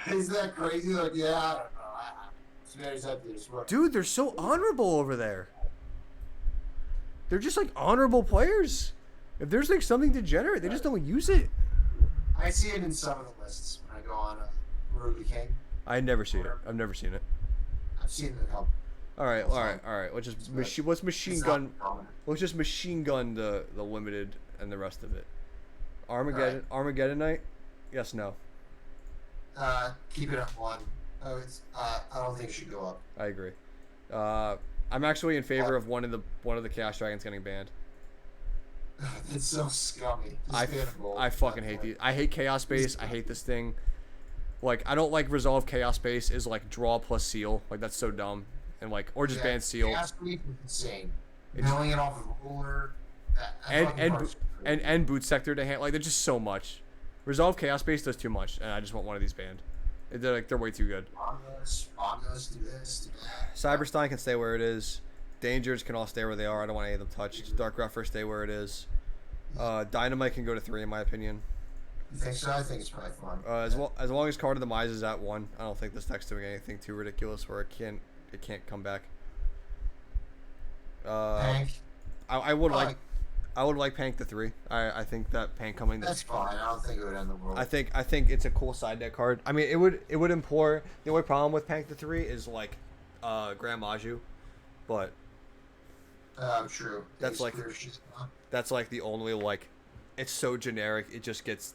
Is that crazy? Like, yeah, I don't know. Manny's Empty is what. Dude, they're so honorable over there. They're just like honorable players. If there's like something degenerate, they just don't use it. I see it in some of the lists when I go on Ruby King. I've never seen it. I've never seen it. I've seen it a couple. All right. Let's just let's machine gun. Let's just machine gun the limited and the rest of it. Armageddon. Right. Armageddon night. Yes. No. Keep it at 1. Oh, I don't think it should go up. I agree. I'm actually in favor of one of the Chaos Dragons getting banned. It's so scummy. I fucking hate these. I hate Chaos Base. I hate this thing. Like, I don't like Resolve Chaos Base is like draw plus seal. Like, that's so dumb. And like, or just ban seal. Chaos Base is insane. Milling it off of ruler. And boot sector to hand. Like, they're just so much. Resolve Chaos Base does too much, and I just want one of these banned. They're way too good. Mongols do this, do that. Cyberstein can stay where it is. Dangers can all stay where they are. I don't want any of them touched. Dark Ruffer stay where it is. Dynamite can go to 3 in my opinion. You think so? I think it's probably fun. As long as Card of the Mise is at 1, I don't think this deck's doing anything too ridiculous where it can't come back. Pank. I would like Pank to 3. I think that Pank coming. That's fine. I don't think it would end the world. I think it's a cool side deck card. I mean, it would implore. The only problem with Pank to 3 is like Grand Maju, but true. That's like the only like. It's so generic. It just gets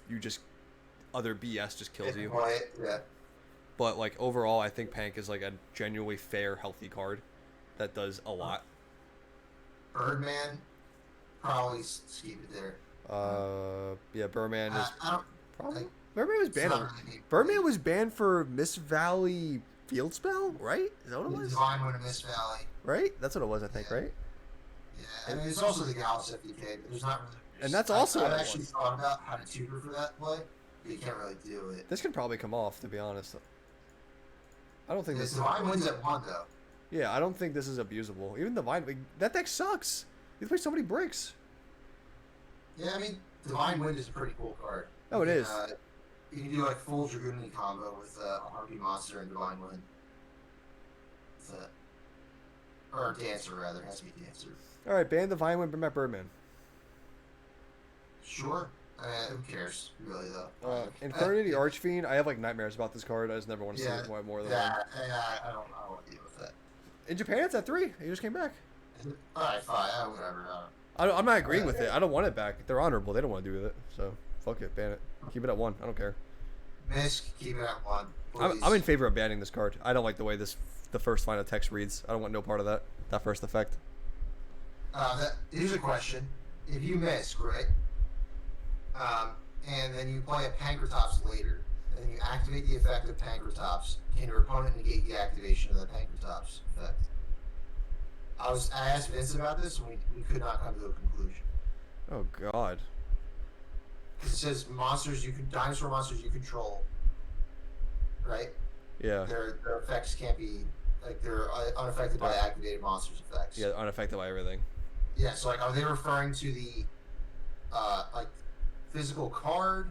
other BS just kills you. Yeah. But like overall, I think Pank is like a genuinely fair, healthy card that does a lot. Birdman. Probably keep it there. Yeah, Birdman is. Probably. Birdman was banned. Birdman was banned for Miss Valley Field Spell, right? Is that what it was? Divine Wind of Miss Valley. Right? That's what it was, I think, right? Yeah, I mean, it's also the Gallus FDK, but there's not really. And that's also. I've actually thought about how to tutor for that play, but you can't really do it. This can probably come off, to be honest. I don't think this. Divine Wind's at 1 though. Yeah, I don't think this is abusable. Even Divine, like, that deck sucks. You play so many bricks. Yeah, I mean, Divine Wind is a pretty cool card. Oh, it is. You can do like full Dragoon combo with a Harpy Monster and Divine Wind. Or Dancer, rather. It has to be Dancer. Alright, ban Divine Wind, bring back Birdman. Sure. Who cares, really, though? Infernity Archfiend, I have like nightmares about this card. I just never want to see it more than one. I don't want to deal with that. In Japan, it's at 3. He just came back. Alright, fine. Whatever. I'm not agreeing with it. I don't want it back. They're honorable. They don't want to do with it. So, fuck it. Ban it. Keep it at 1. I don't care. Misk, keep it at 1. I'm in favor of banning this card. I don't like the way the first line of text reads. I don't want no part of that first effect. Here's a question. If you Misk, right? And then you play a Pankratops later, and then you activate the effect of Pankratops, can your opponent negate the activation of the Pankratops effect? I asked Vince about this, and we could not come to a conclusion. Oh God. It says dinosaur monsters you control, right? Yeah. Their effects can't be they're unaffected by activated monsters' effects. Yeah, unaffected by everything. Yeah, so are they referring to the physical card?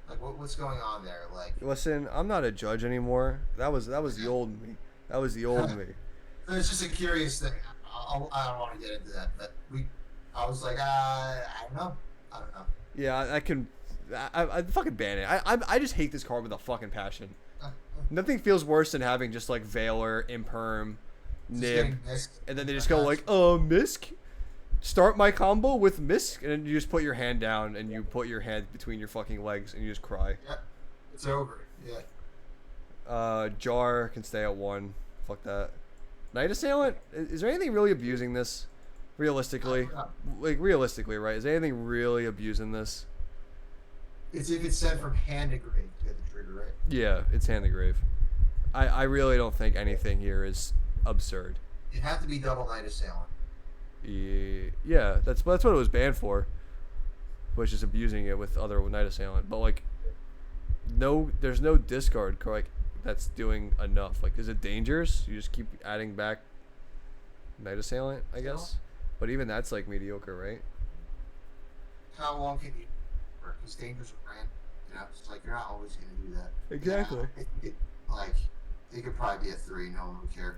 Like what's going on there? Like, listen, I'm not a judge anymore. That was the old me. That was the old me. It's just a curious thing. I don't want to get into that, but I was like, I don't know. Yeah, I fucking ban it. I just hate this card with a fucking passion. Nothing feels worse than having just like Veiler, Imperm, Nib, missed. and then they just go like, Misk. Start my combo with Misk, and then you just put your hand down and you put your hand between your fucking legs and you just cry. Yep. It's over. Yeah. Jar can stay at 1. Fuck that. Night Assailant. Is there anything really abusing this? Realistically, realistically, right? Is there anything really abusing this? It's if it's sent from hand to grave to get the trigger, right? Yeah, it's hand to grave. I really don't think anything here is absurd. It had to be double Night Assailant. Yeah, that's what it was banned for, which is abusing it with other Night Assailant. But like, there's no discard like that's doing enough. Like, is it dangerous? You just keep adding back Night Assailant, I guess. But even that's like mediocre, right? How long can you work? Because dangerous with brand, it's like you're not always gonna do that. Exactly. Yeah, it could probably be a 3. No one would care.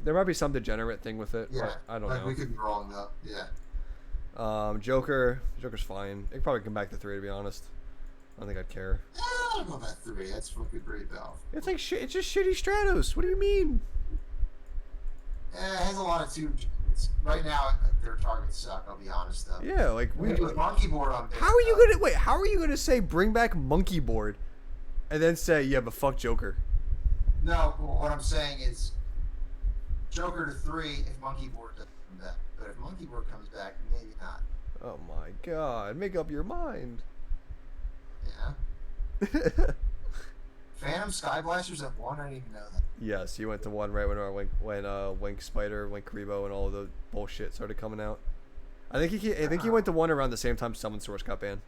There might be some degenerate thing with it. Yeah, but I don't know. We could be wrong though. Yeah. Joker's fine. It could probably come back to 3, to be honest. I don't think I'd care. I don't know about 3. That's fucking pretty powerful. It's like shit. It's just shitty Stratos. What do you mean? It has a lot of tube. Right now, their targets suck. I'll be honest though. Yeah, like we with Monkey Board on. How are you gonna say bring back Monkey Board, and then say yeah, but fuck Joker? No, what I'm saying is, Joker to 3 if Monkey Board doesn't come back. But if Monkey Board comes back, maybe not. Oh my god, make up your mind. Yeah. Phantom Sky Blasters at 1. I didn't even know that. Yes, he went to 1 right when Wink Spider, Wink Karibo, and all of the bullshit started coming out. I think he went to 1 around the same time Summon Source got banned.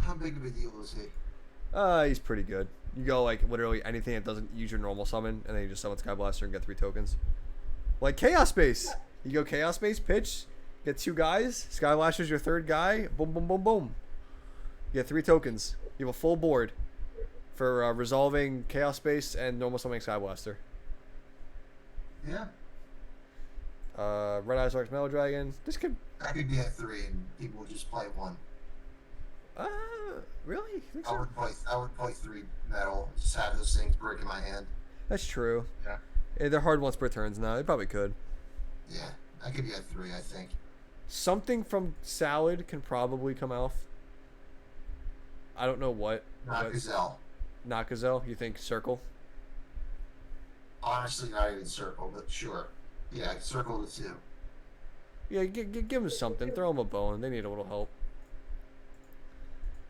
How big of a deal is he? He's pretty good. You go like literally anything that doesn't use your normal summon, and then you just summon Sky Blaster and get 3 tokens. Like Chaos Space. You go Chaos Space, pitch, get 2 guys. Sky Blaster's your 3rd guy. Boom, boom, boom, boom. You get 3 tokens. You have a full board for resolving Chaos Space and normal summoning Sky Blaster. Yeah. Red Eyes Arcs Mellow Dragon. That could be at 3, and people would just play 1. Really? You think so? I would play 3 metal. Just have those things break in my hand. That's true. Yeah. They're hard once per turns now. They probably could. Yeah, that could be at 3, I think. Something from Salad can probably come off. I don't know what. Not Gazelle. Not Gazelle? You think Circle? Honestly, not even Circle, but sure. Yeah, Circle to 2. Yeah, give them something. Throw them a bone. They need a little help.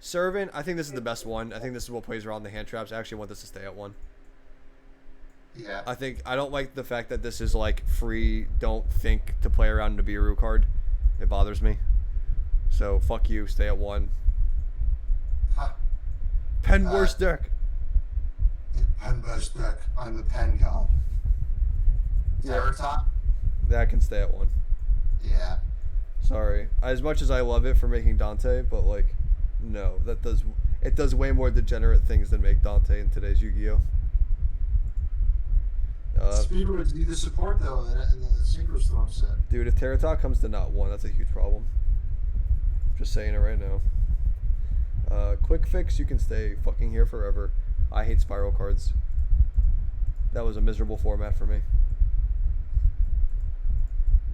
Servant, I think this is the best one. I think this is what plays around the hand traps. I actually want this to stay at 1. Yeah. I don't like the fact that this is like free, don't think to play around Nibiru card. It bothers me. So, fuck you. Stay at 1. Huh. Pen worst deck. Pen best deck. I'm the pen god. Terratop? That can stay at 1. Yeah. Sorry. As much as I love it for making Dante, but like, no, it does way more degenerate things than make Dante in today's Yu-Gi-Oh. Speedruns need the support though in the Synchro Storm set. Dude, if Terratok comes to not 1, that's a huge problem. Just saying it right now. Quick Fix, you can stay fucking here forever. I hate Spiral cards. That was a miserable format for me.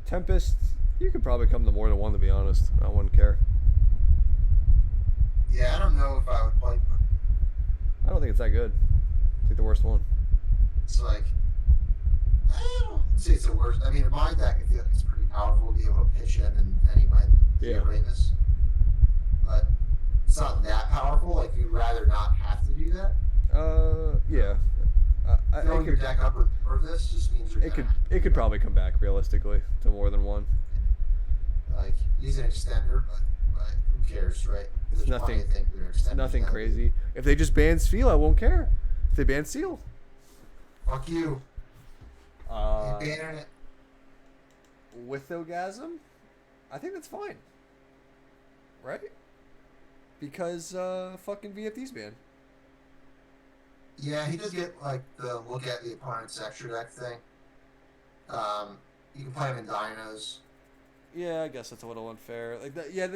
Tempest, you could probably come to more than 1, to be honest. I wouldn't care. Yeah, I don't know if I would play. I don't think it's that good. I think the worst one. It's like, I don't say it's the worst. I mean, in my deck, I feel like it's pretty powerful to be able to pitch in and any win. Yeah. This. But it's not that powerful. Like, you'd rather not have to do that. Yeah. Throwing your deck up with this just means you're it could probably come back realistically to more than 1. Like, use an extender, but who cares, right? It's nothing crazy. If they just ban Seal, I won't care. If they ban Seal, fuck you. Banning it. With Orgasm, I think that's fine. Right? Because fucking VFD's banned. Yeah, he does get like the look at the opponent's extra deck thing. You can play him in dinos. Yeah, I guess that's a little unfair. Like that, yeah,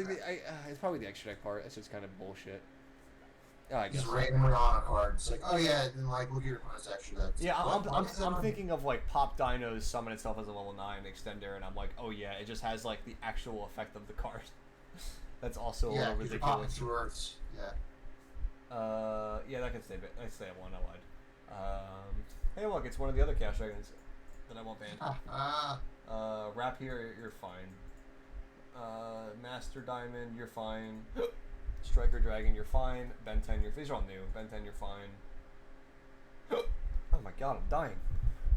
it's probably the extra deck part. It's just kind of bullshit. I guess. Just randomly on a card. It's like, oh yeah, and then like look at your opponent's extra deck. Yeah, I'm I'm thinking of like Pop Dino's summon itself as a level 9 extender, and I'm like, oh yeah, it just has like the actual effect of the card. That's also a little ridiculous. Two Earths. Yeah. Yeah, that can stay. I stay at 1. I lied. Hey, look, it's one of the other Cash Dragons that I won't ban. Rap here, you're fine. Master Diamond, you're fine. Striker Dragon, you're fine. Ben 10, these are all new. Ben 10, you're fine. Oh my god, I'm dying.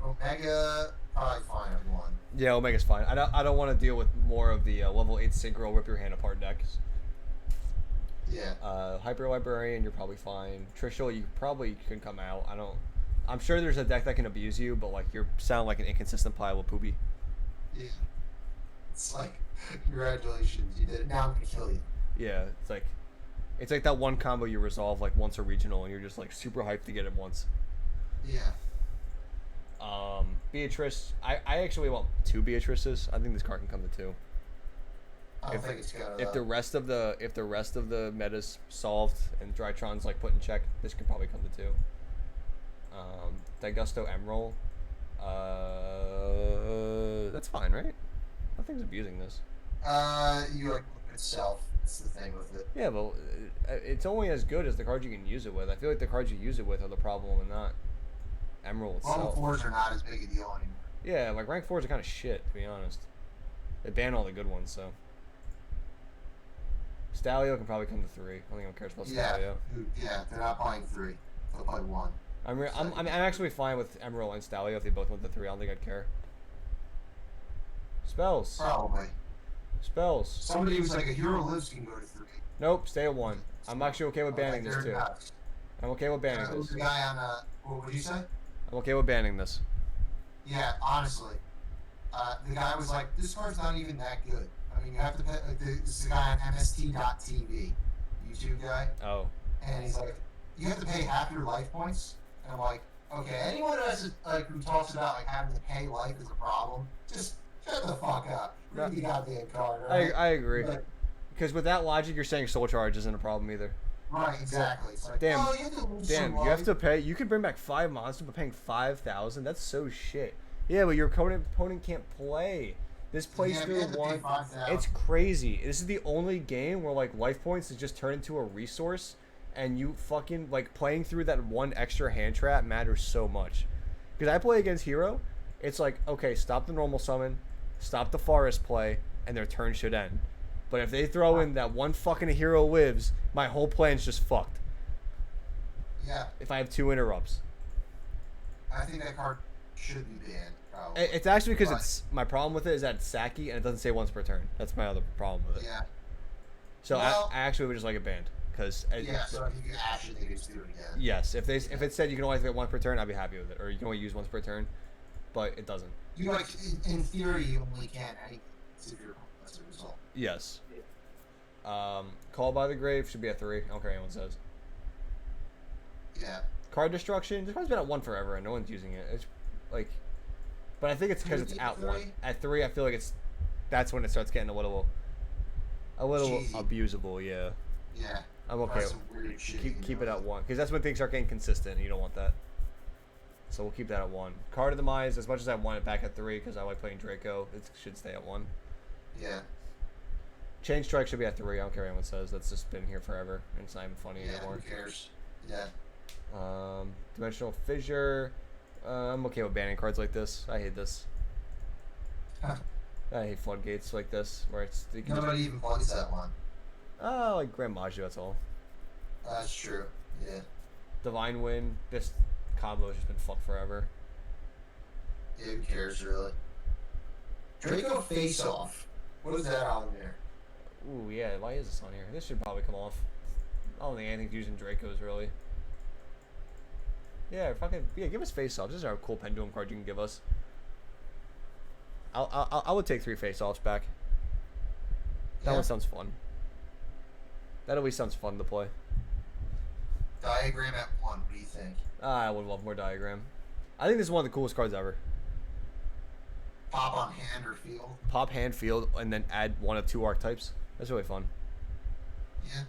Omega, probably fine at 1. Yeah, Omega's fine. I don't want to deal with more of the level 8 Synchro Rip Your Hand Apart decks. Yeah. Hyper Librarian, you're probably fine. Trishul, you probably can come out. I'm sure there's a deck that can abuse you, but like you sound like an inconsistent pile of poopy. Yeah. It's like, congratulations, you did it. Now I'm gonna kill you. Yeah, it's like that one combo you resolve like once a regional, and you're just like super hyped to get it once. Yeah. Beatrice, I actually want 2 Beatrices. I think this card can come to 2. I don't think it's gonna. If the rest of the meta's solved and Drytron's like put in check, this can probably come to 2. Daigusto Emerald, that's fine, right? Nothing's abusing this. You like itself. That's the thing with it. Yeah, but it's only as good as the cards you can use it with. I feel like the cards you use it with are the problem and not Emerald itself. Level 4s are not as big a deal anymore. Yeah, like rank 4s are kind of shit, to be honest. They ban all the good ones, so. Stalio can probably come to 3. I don't think anyone cares about Stalio. Yeah, they're not playing 3. They'll play 1. I'm actually fine with Emerald and Stalio if they both went to 3. I don't think I'd care. Spells. Probably. Spells. Somebody who's like a hero lives can go to 3. Nope, stay at 1. I'm actually okay with banning this too. I'm okay with banning this. The guy on what would you say? I'm okay with banning this. Yeah, honestly, the guy was like, "This card's not even that good." I mean, you have to pay. Like, this is a guy on MST.TV, YouTube guy. Oh. And he's like, "You have to pay half your life points." And I'm like, "Okay, anyone who talks about like having to pay life is a problem, just shut the fuck up. Read the goddamn card." Right? I agree. Because with that logic, you're saying soul charge isn't a problem either. Right, exactly. It's like, damn, oh, you have to lose some life. You have to pay. You can bring back 5 monsters, but paying 5,000. That's so shit. Yeah, but your opponent can't play. This plays through 1. It's crazy. This is the only game where like life points is just turned into a resource, and you fucking like playing through that 1 extra hand trap matters so much. Because I play against Hero, it's like okay, stop the normal summon, stop the forest play, and their turn should end. But if they throw in that 1 fucking Hero lives, my whole plan's just fucked. Yeah. If I have 2 interrupts. I think that card should be banned, probably. It's actually because it's my problem with it is that it's sacky and it doesn't say once per turn. That's my other problem with it. Yeah. So I actually would just like it banned. Cause so if you actually think it's do it again. Yes, if it said you can only get 1 per turn, I'd be happy with it. Or you can only use once per turn, but it doesn't. You like in theory you only can anything if you're as a result. Yes. Call by the Grave should be at 3. I don't care what anyone says. Yeah. Card Destruction. This card's been at 1 forever and no one's using it. It's like, but I think it's because it's at 1. At 3, I feel like that's when it starts getting a little cheesy. Abusable. Yeah. Yeah. I'm okay. Keep it at 1 because that's when things start getting consistent and you don't want that. So we'll keep that at 1. Card of Demise. As much as I want it back at 3 because I like playing Draco, it should stay at 1. Yeah. Chain Strike should be at 3. I don't care what anyone says. That's just been here forever, and it's not even funny anymore. Who cares? Yeah. Dimensional Fissure. I'm okay with banning cards like this. I hate this. I hate floodgates like this, where it's... Nobody even plays that one. Oh, like Grand Maju, that's all. That's true, yeah. Divine Wind. This combo has just been fucked forever. Yeah, who cares, really? Draco Face Off. What is that on there? Ooh, yeah, why is this on here? This should probably come off. I don't think anything's using Dracos, really. Yeah, give us Face Off. This is our cool Pendulum card you can give us. I would take 3 Face Offs back. That one sounds fun. That always sounds fun to play. Diagram at 1, what do you think? I would love more Diagram. I think this is one of the coolest cards ever. Pop on hand or field? Pop, hand, field, and then add 1 of 2 archetypes. That's really fun. Yeah.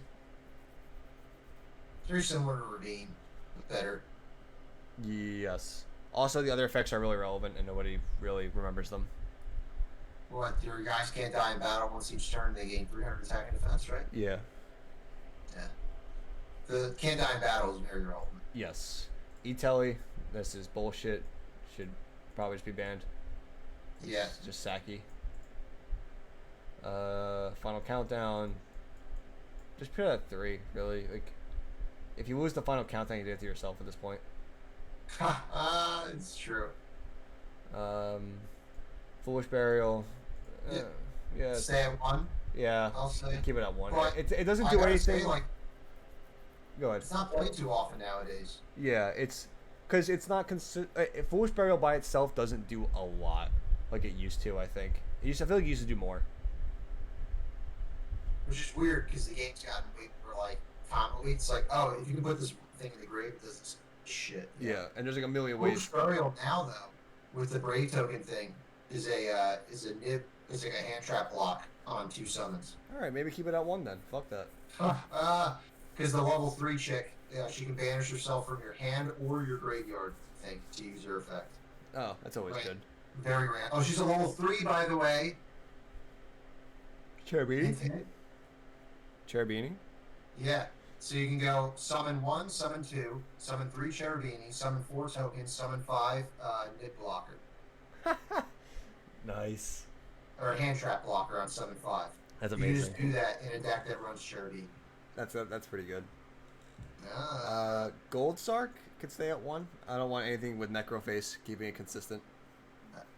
very similar to Ravine, but better. Yes. Also, the other effects are really relevant, and nobody really remembers them. What, your guys can't die in battle once each turn, they gain 300 attack and defense, right? Yeah. Yeah. The can't die in battle is very relevant. Yes. E-Telly, this is bullshit. Should probably just be banned. Yeah. It's just Saki. Final Countdown. Just put it at 3, really. Like, if you lose the Final Countdown, you did it to yourself at this point. It's true. Foolish Burial. Yeah. Stay at 1. Yeah. I'll say. Keep it at 1. But It doesn't do anything. Say, like, go ahead. it's not played too often nowadays. Yeah, it's because it's not Foolish Burial by itself doesn't do a lot like it used to. I think I feel like it used to do more. Which is weird because the game's gotten way more like commonly. It's like, oh, if you can put this thing in the grave, it does this shit. Yeah, and there's like a million Foolish ways. Burial now though, with the brave token thing, is a nib. It's like a hand trap block on 2 summons. All right, maybe keep it at 1 then. Fuck that. Because the level 3 chick, she can banish herself from your hand or your graveyard thing to use her effect. Oh, that's always Right. good. Very random. Oh, she's a level 3, by the way. Cherubini? Cherubini? Yeah. So you can go summon 1, summon 2, summon 3 Cherubini, summon 4 tokens, summon 5 nib blocker. Nice. Or a hand trap blocker on summon 5. That's You can amazing. just do that in a deck that runs Cherubini. That's pretty good. Ah. Gold Sark could stay at 1. I don't want anything with Necroface, keeping it consistent.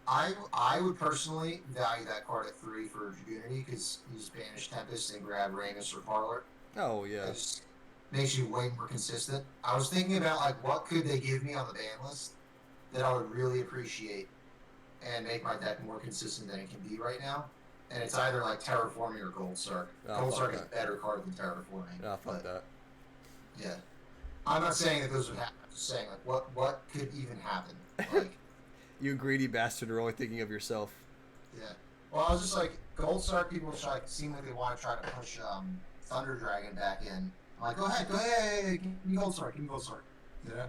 I would personally value that card at 3 for Unity because you just banish Tempest and grab Ramus or Parlor. Oh yeah. It just makes you way more consistent. I was thinking about like what could they give me on the ban list that I would really appreciate and make my deck more consistent than it can be right now. And it's either like Terraforming or Gold Sark. Oh, Gold fuck Sark is that. a better card than Terraforming. Ah, fuck that. Yeah. I'm not saying that those would happen. I'm just saying like what could even happen. Like You greedy bastard are only thinking of yourself. yeah. Well, I was just like Gold Sark people seem like they want to try to push Thunder Dragon back in. I'm like, go ahead, give me Gold Sark, Yeah.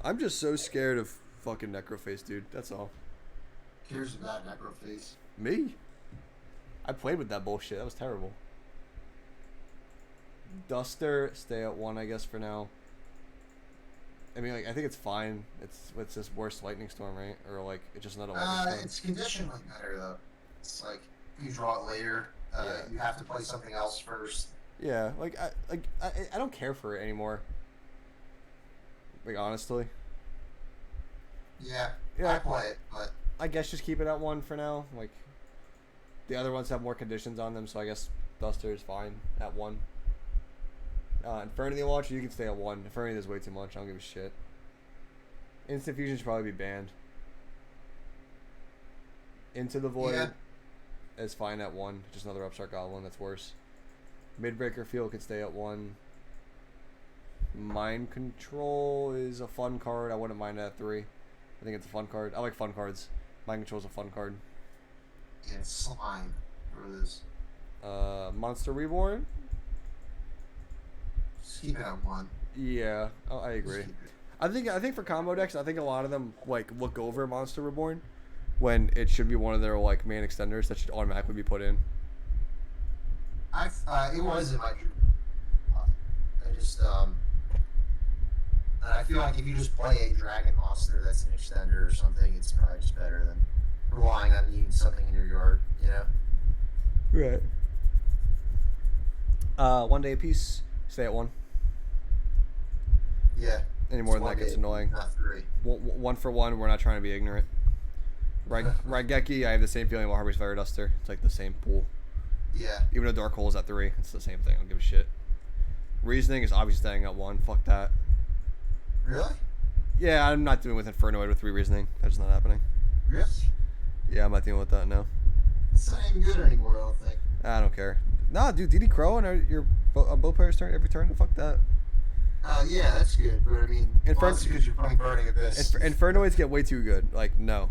I'm just so scared of fucking Necroface, dude. That's all. Here's that Necroface. Me? I played with that bullshit. That was terrible. Duster, stay at 1, I guess, for now. I mean, like, I think it's fine. It's this worst Lightning Storm, right? Or like, it's just not a Lightning Storm. It's conditionally better though. It's like you draw it later. Yeah. You have to play something else first. Yeah, like I don't care for it anymore. Like honestly. Yeah. Yeah. I play it, but I guess just keep it at 1 for now. Like the other ones have more conditions on them, so I guess Duster is fine at 1. Infernity Launcher, you can stay at 1. Infernity is way too much. I don't give a shit. Instant Fusion should probably be banned. Into the Void is fine at 1. Just another Upstart Goblin. That's worse. Midbreaker Field can stay at 1. Mind Control is a fun card. I wouldn't mind it at 3. I think it's a fun card. I like fun cards. Mind Control is a fun card. yeah, it's slime for this. Monster Reborn. Just keep it at 1. Yeah, I agree. Just keep it. I think for combo decks, I think a lot of them like look over Monster Reborn when it should be one of their like main extenders that should automatically be put in. It was in my dream. I just I feel like if you just play a dragon monster that's an extender or something, it's probably just better than relying on needing something in your yard, you know? Right. 1 day apiece. Stay at 1. Yeah. Any more It's than that 1 gets day, annoying. Not 3. 1 for 1. We're not trying to be ignorant. Raigeki, I have the same feeling about Harvey's Fire Duster. It's like the same pool. Yeah. Even though Dark Hole is at 3, it's the same thing. I don't give a shit. Reasoning is obviously staying at 1. Fuck that. Really? Yeah, I'm not doing with Infernoid with 3 Reasoning. That's just not happening. Really? Yeah, I'm not dealing with that, no. It's not even good anymore, I don't think. I don't care. Nah, dude, DD Crow and your bow player's turn every turn. Fuck that. Yeah, that's good, but I mean, that's because you're playing Burning Abyss. Infernoids get way too good. Like, no.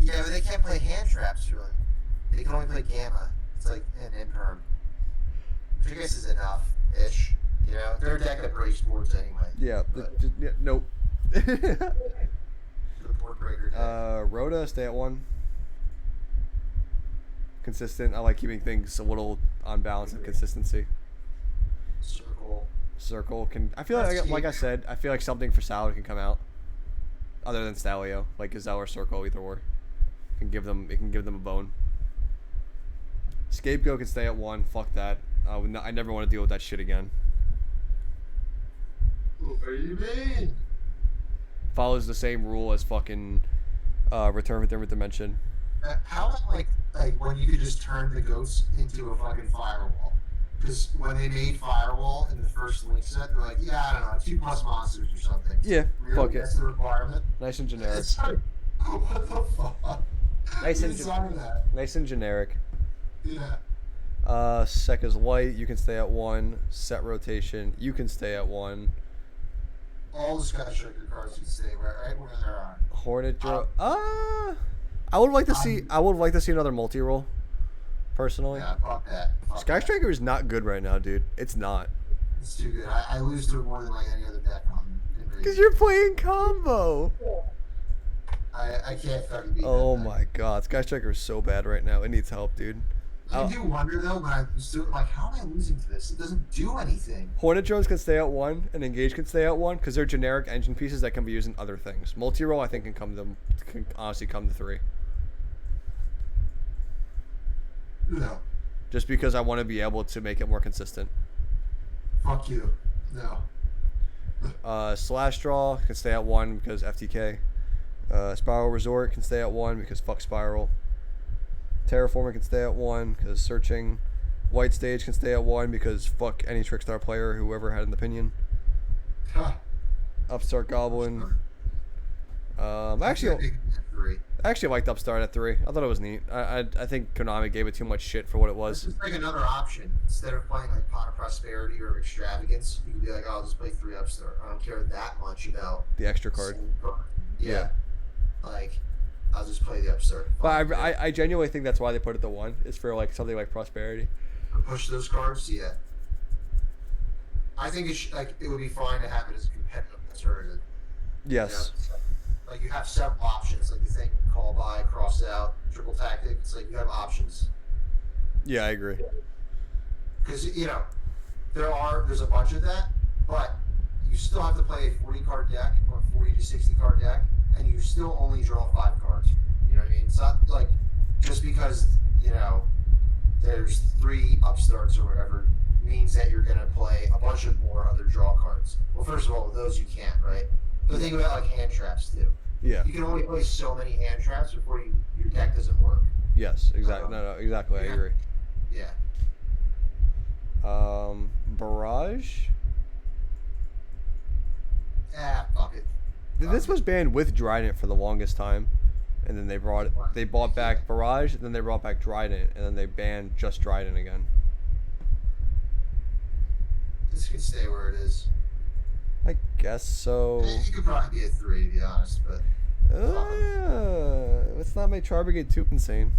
Yeah, but they can't play hand traps, really. They can only play Gamma. It's like an imperm. Which I guess is enough-ish, You know, they're a deck that breaks boards anyway. Yeah. But Nope. the board breaker deck. Rhoda, stay at 1. Consistent. I like keeping things a little on balance and consistency. Circle can. I feel like I said, I feel like something for Salad can come out, other than Stalio, like Gazelle or Circle, either or. It can give them a bone. Scapegoat can stay at 1. Fuck that. I never want to deal with that shit again. What do you mean? Follows the same rule as fucking Return from a Different Dimension. How about like when you could just turn the ghosts into a fucking firewall? Because when they made Firewall in the first Link set, they're like, yeah, I don't know, 2+ monsters or something. Yeah, really, fuck it. That's the requirement. Nice and generic. It's like, what the fuck? Nice and nice and generic. Yeah. Sec is light. You can stay at 1. Set rotation. You can stay at 1. All the Sky Striker cards can stay right where they're on. Hornet draw. I would like to see. I would like to see another multi-roll. Personally. Yeah, fuck that. Sky Striker is not good right now, dude. It's not. It's too good. I lose to it more than like any other deck on. Because you're playing combo. I can't fucking beat Oh that my god, Sky Striker is so bad right now. It needs help, dude. I do wonder though, but I'm still like, how am I losing to this? It doesn't do anything. Hornet drones can stay at 1, and Engage can stay at 1 because they're generic engine pieces that can be used in other things. Multi-roll, I think, can honestly come to 3. No. Just because I want to be able to make it more consistent. Fuck you. No. Slash Draw can stay at 1 because FTK. Spiral Resort can stay at 1 because fuck Spiral. Terraformer can stay at 1 because Searching. White Stage can stay at 1 because fuck any Trickstar player who ever had an opinion. Huh. Upstart Goblin. I actually liked Upstart at 3. I thought it was neat. I think Konami gave it too much shit for what it was. It's just like another option. Instead of playing like Pot of Prosperity or Extravagance, you can be like, oh, I'll just play 3 Upstart. I don't care that much about The extra card. Yeah. Like, I'll just play the Upstart. But I genuinely think that's why they put it to 1. Is for like something like Prosperity. Push those cards, yeah. I think it would be fine to have it as a competitive alternative. Yes. You know? Like you have several options, like the thing call by, cross out, triple tactic. It's like you have options. Yeah, I agree. Because there's a bunch of that, but you still have to play a 40 card deck or a 40 to 60 card deck, and you still only draw 5 cards. You know what I mean? It's not like just because there's 3 upstarts or whatever means that you're gonna play a bunch of more other draw cards. Well, first of all, with those you can't, right? But think about like hand traps too. Yeah. You can only play so many hand traps before your deck doesn't work. Yes, exactly. No, exactly. Yeah. I agree. Yeah. Barrage. Fuck it. This was banned with Trident for the longest time, and then they bought back Barrage, then they brought back Trident, and then they banned just Trident again. This could stay where it is. I guess so. You could probably be a 3 to be honest, but let's not make Tri Brigade too insane.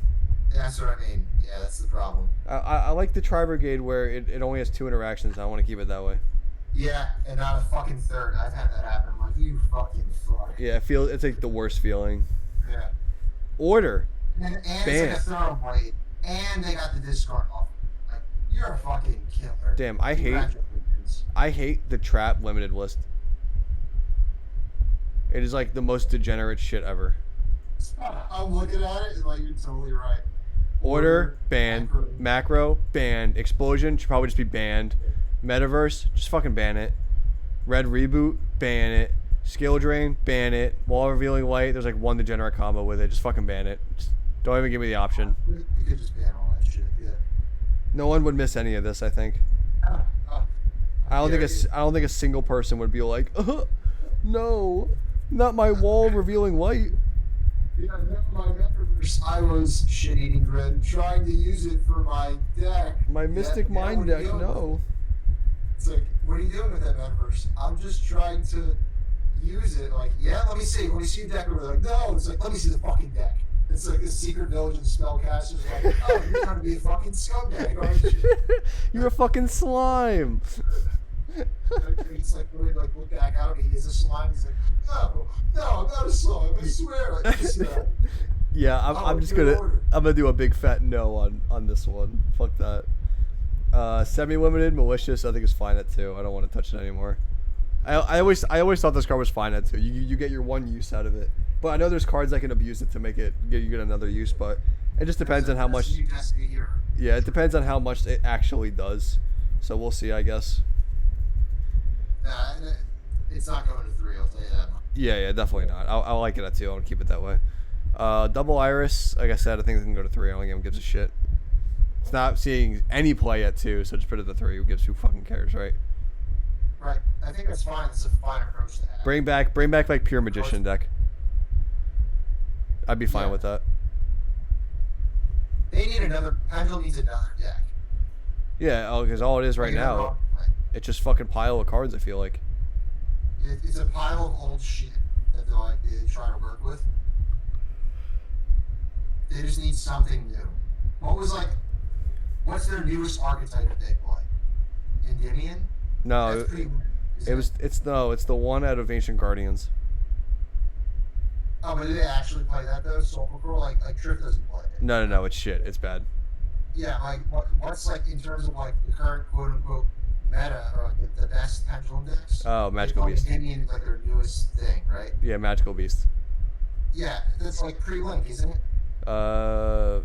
yeah, that's what I mean. Yeah, that's the problem. I like the Tri Brigade where it only has 2 interactions. I want to keep it that way. Yeah, and not a fucking 3rd. I've had that happen. I'm like, you fucking fuck. Yeah, it's like the worst feeling. Yeah. Order. And it's like a throw blade, and they got the discard off. Like, you're a fucking killer. Damn, I hate the trap limited list. It is like the most degenerate shit ever. I'm looking at it and like you're totally right. Order banned, macro banned, explosion should probably just be banned, metaverse just fucking ban it, red reboot ban it, skill drain ban it, wall revealing light there's like 1 degenerate combo with it, just fucking ban it. Just don't even give me the option. You could just ban all that shit. Yeah. No one would miss any of this, I think. I don't think a single person would be like, no, not my wall revealing light. Yeah, never mind metaverse. I was shit-eating grid trying to use it for my deck. My Mystic Mind deck, no. It's like, what are you doing with that metaverse? I'm just trying to use it. Like, yeah, let me see your deck. And we're like, no. It's like, let me see the fucking deck. It's like a secret village and spellcasters like, oh, you're trying to be a fucking scumbag, aren't you? You're a fucking slime. He's like, really, like, look back at me. Is this slime? He's like, no, no, not a slime. I swear. Like, just, Yeah, I'm just gonna do a big fat no on this one. Fuck that. Semi-limited malicious I think is fine at 2. I don't want to touch it anymore. I always thought this card was fine at 2. You get your one use out of it. But I know there's cards that can abuse it to make it you get another use, but it just depends on how much. Yeah, it depends on how much it actually does. So we'll see, I guess. Nah, it's not going to 3. I'll tell you that. Yeah, definitely not. I like it at 2. I want to keep it that way. Double Iris, like I said, I think it can go to 3. I don't think anyone gives a shit. It's not seeing any play at 2, so just put it at 3. Who fucking cares, right? Right. I think that's fine. It's a fine approach to have. Bring back like pure magician deck. I'd be fine with that. They need another. Pendulum needs another deck. Yeah, because all it is right now, it's just fucking pile of cards. I feel like. It's a pile of old shit that they try to work with. They just need something new. What's their newest archetype that they play? Endymion? No, it's the one out of Ancient Guardians. Oh, but did they actually play that though? Soul Patrol, like Triff doesn't play it. No, it's shit. It's bad. Yeah, like what's like in terms of like the current quote unquote meta or like the best pendulum decks? Oh, Magical Beast. Endymion is like their newest thing, right? Yeah, Magical Beast. Yeah, that's like pre-link, isn't it?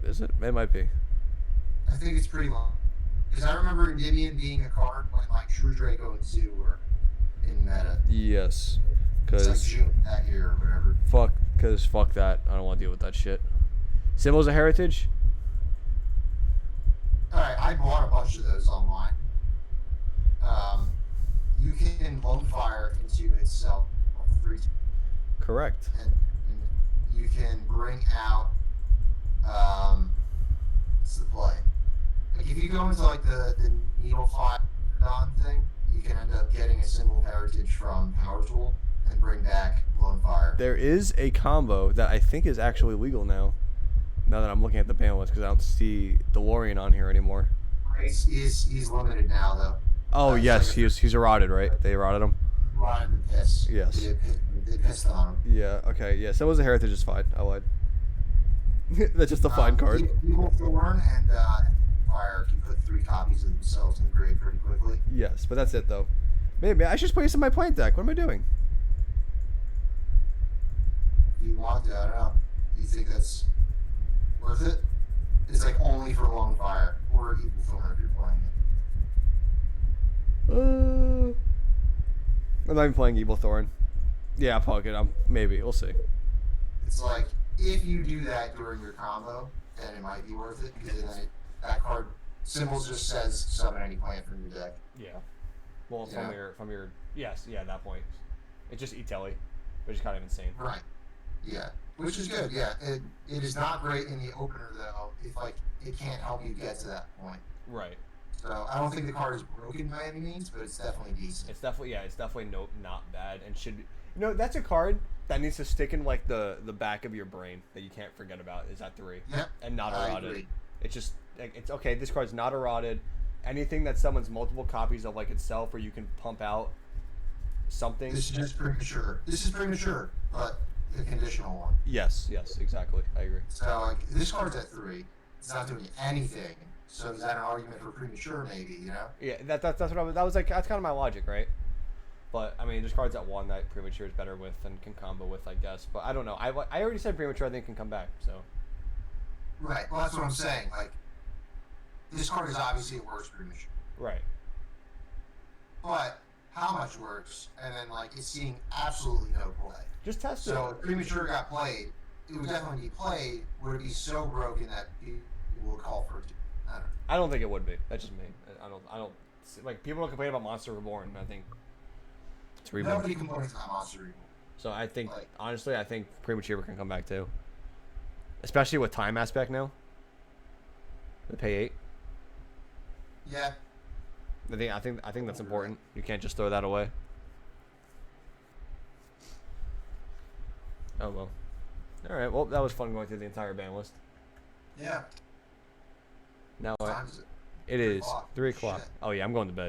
Is it? It might be. I think it's pretty long. Because I remember Endymion being a card when like True Draco and Zoo were in meta. Yes. It's like June that year or whatever. Fuck that. I don't want to deal with that shit. Symbols of Heritage? Alright, I bought a bunch of those online. You can loan fire into itself 3 times. Correct. And you can bring out what's the play? Like if you go into like the needle fire thing, you can end up getting a symbol of heritage from Power Tool and bring back loan fire. There is a combo that I think is actually legal now. Now that I'm looking at the ban list, because I don't see DeLorean on here anymore. He's limited now though. Oh yes, he's eroded, right? They eroded him. Rotted and piss. Yes. They pissed on him. Yeah. Okay. Yeah. Symbols of Heritage is fine. I lied. That's just a fine card. Evil Thorn and Fire can put 3 copies of themselves in the grave pretty quickly. Yes, but that's it though. Maybe I should just play this in my plant deck. What am I doing? If you want to, I don't know. Do you think that's worth it? It's like only for Lone Fire or Evil Thorn if you're playing it. I'm not even playing Evil Thorn. Yeah, fuck it. Maybe. We'll see. It's like if you do that during your combo, then it might be worth it because then that card symbols just says summon any plant from your deck. Yeah. Well, from your yes, at that point, it's just E-Telly, which is kind of insane. Right. Yeah. Which is good. Yeah. It is not great in the opener though. If like it can't help you get to that point. Right. So I don't think the card is broken by any means, but it's definitely decent. It's definitely not bad and should. That's a card that needs to stick in like the back of your brain that you can't forget about. Is at 3. Yep. And not I eroded. agree. It's just it's okay. This card's not eroded. Anything that summons multiple copies of like itself, where you can pump out something. This is just premature. This is premature, but the conditional one. Yes, exactly. I agree. So like this card's at 3. It's not doing anything. So is that an argument for premature? Maybe Yeah, that's what that's kind of my logic, right? But I mean, there's cards at 1 that premature is better with and can combo with, I guess. But I don't know. I already said premature. I think can come back. So. Right. Well, that's what I'm saying. Like this card is obviously a worse premature. Right. But how much worse? And then like it's seeing absolutely no play. Just test it. So if premature got played, it would definitely be played. Would it be so broken that people will call for it? I don't think it would be. That's just me. I don't like people don't complain about Monster Reborn. I think it's Reborn. Nobody complains about Monster Reborn. So I think honestly, I think Premature can come back too, especially with time aspect now. The pay 8. Yeah. I think that's important. You can't just throw that away. Oh well. All right. Well, that was fun going through the entire ban list. Yeah. Now What time is it? it is 3 o'clock. 3 o'clock. Shit. Oh yeah, I'm going to bed.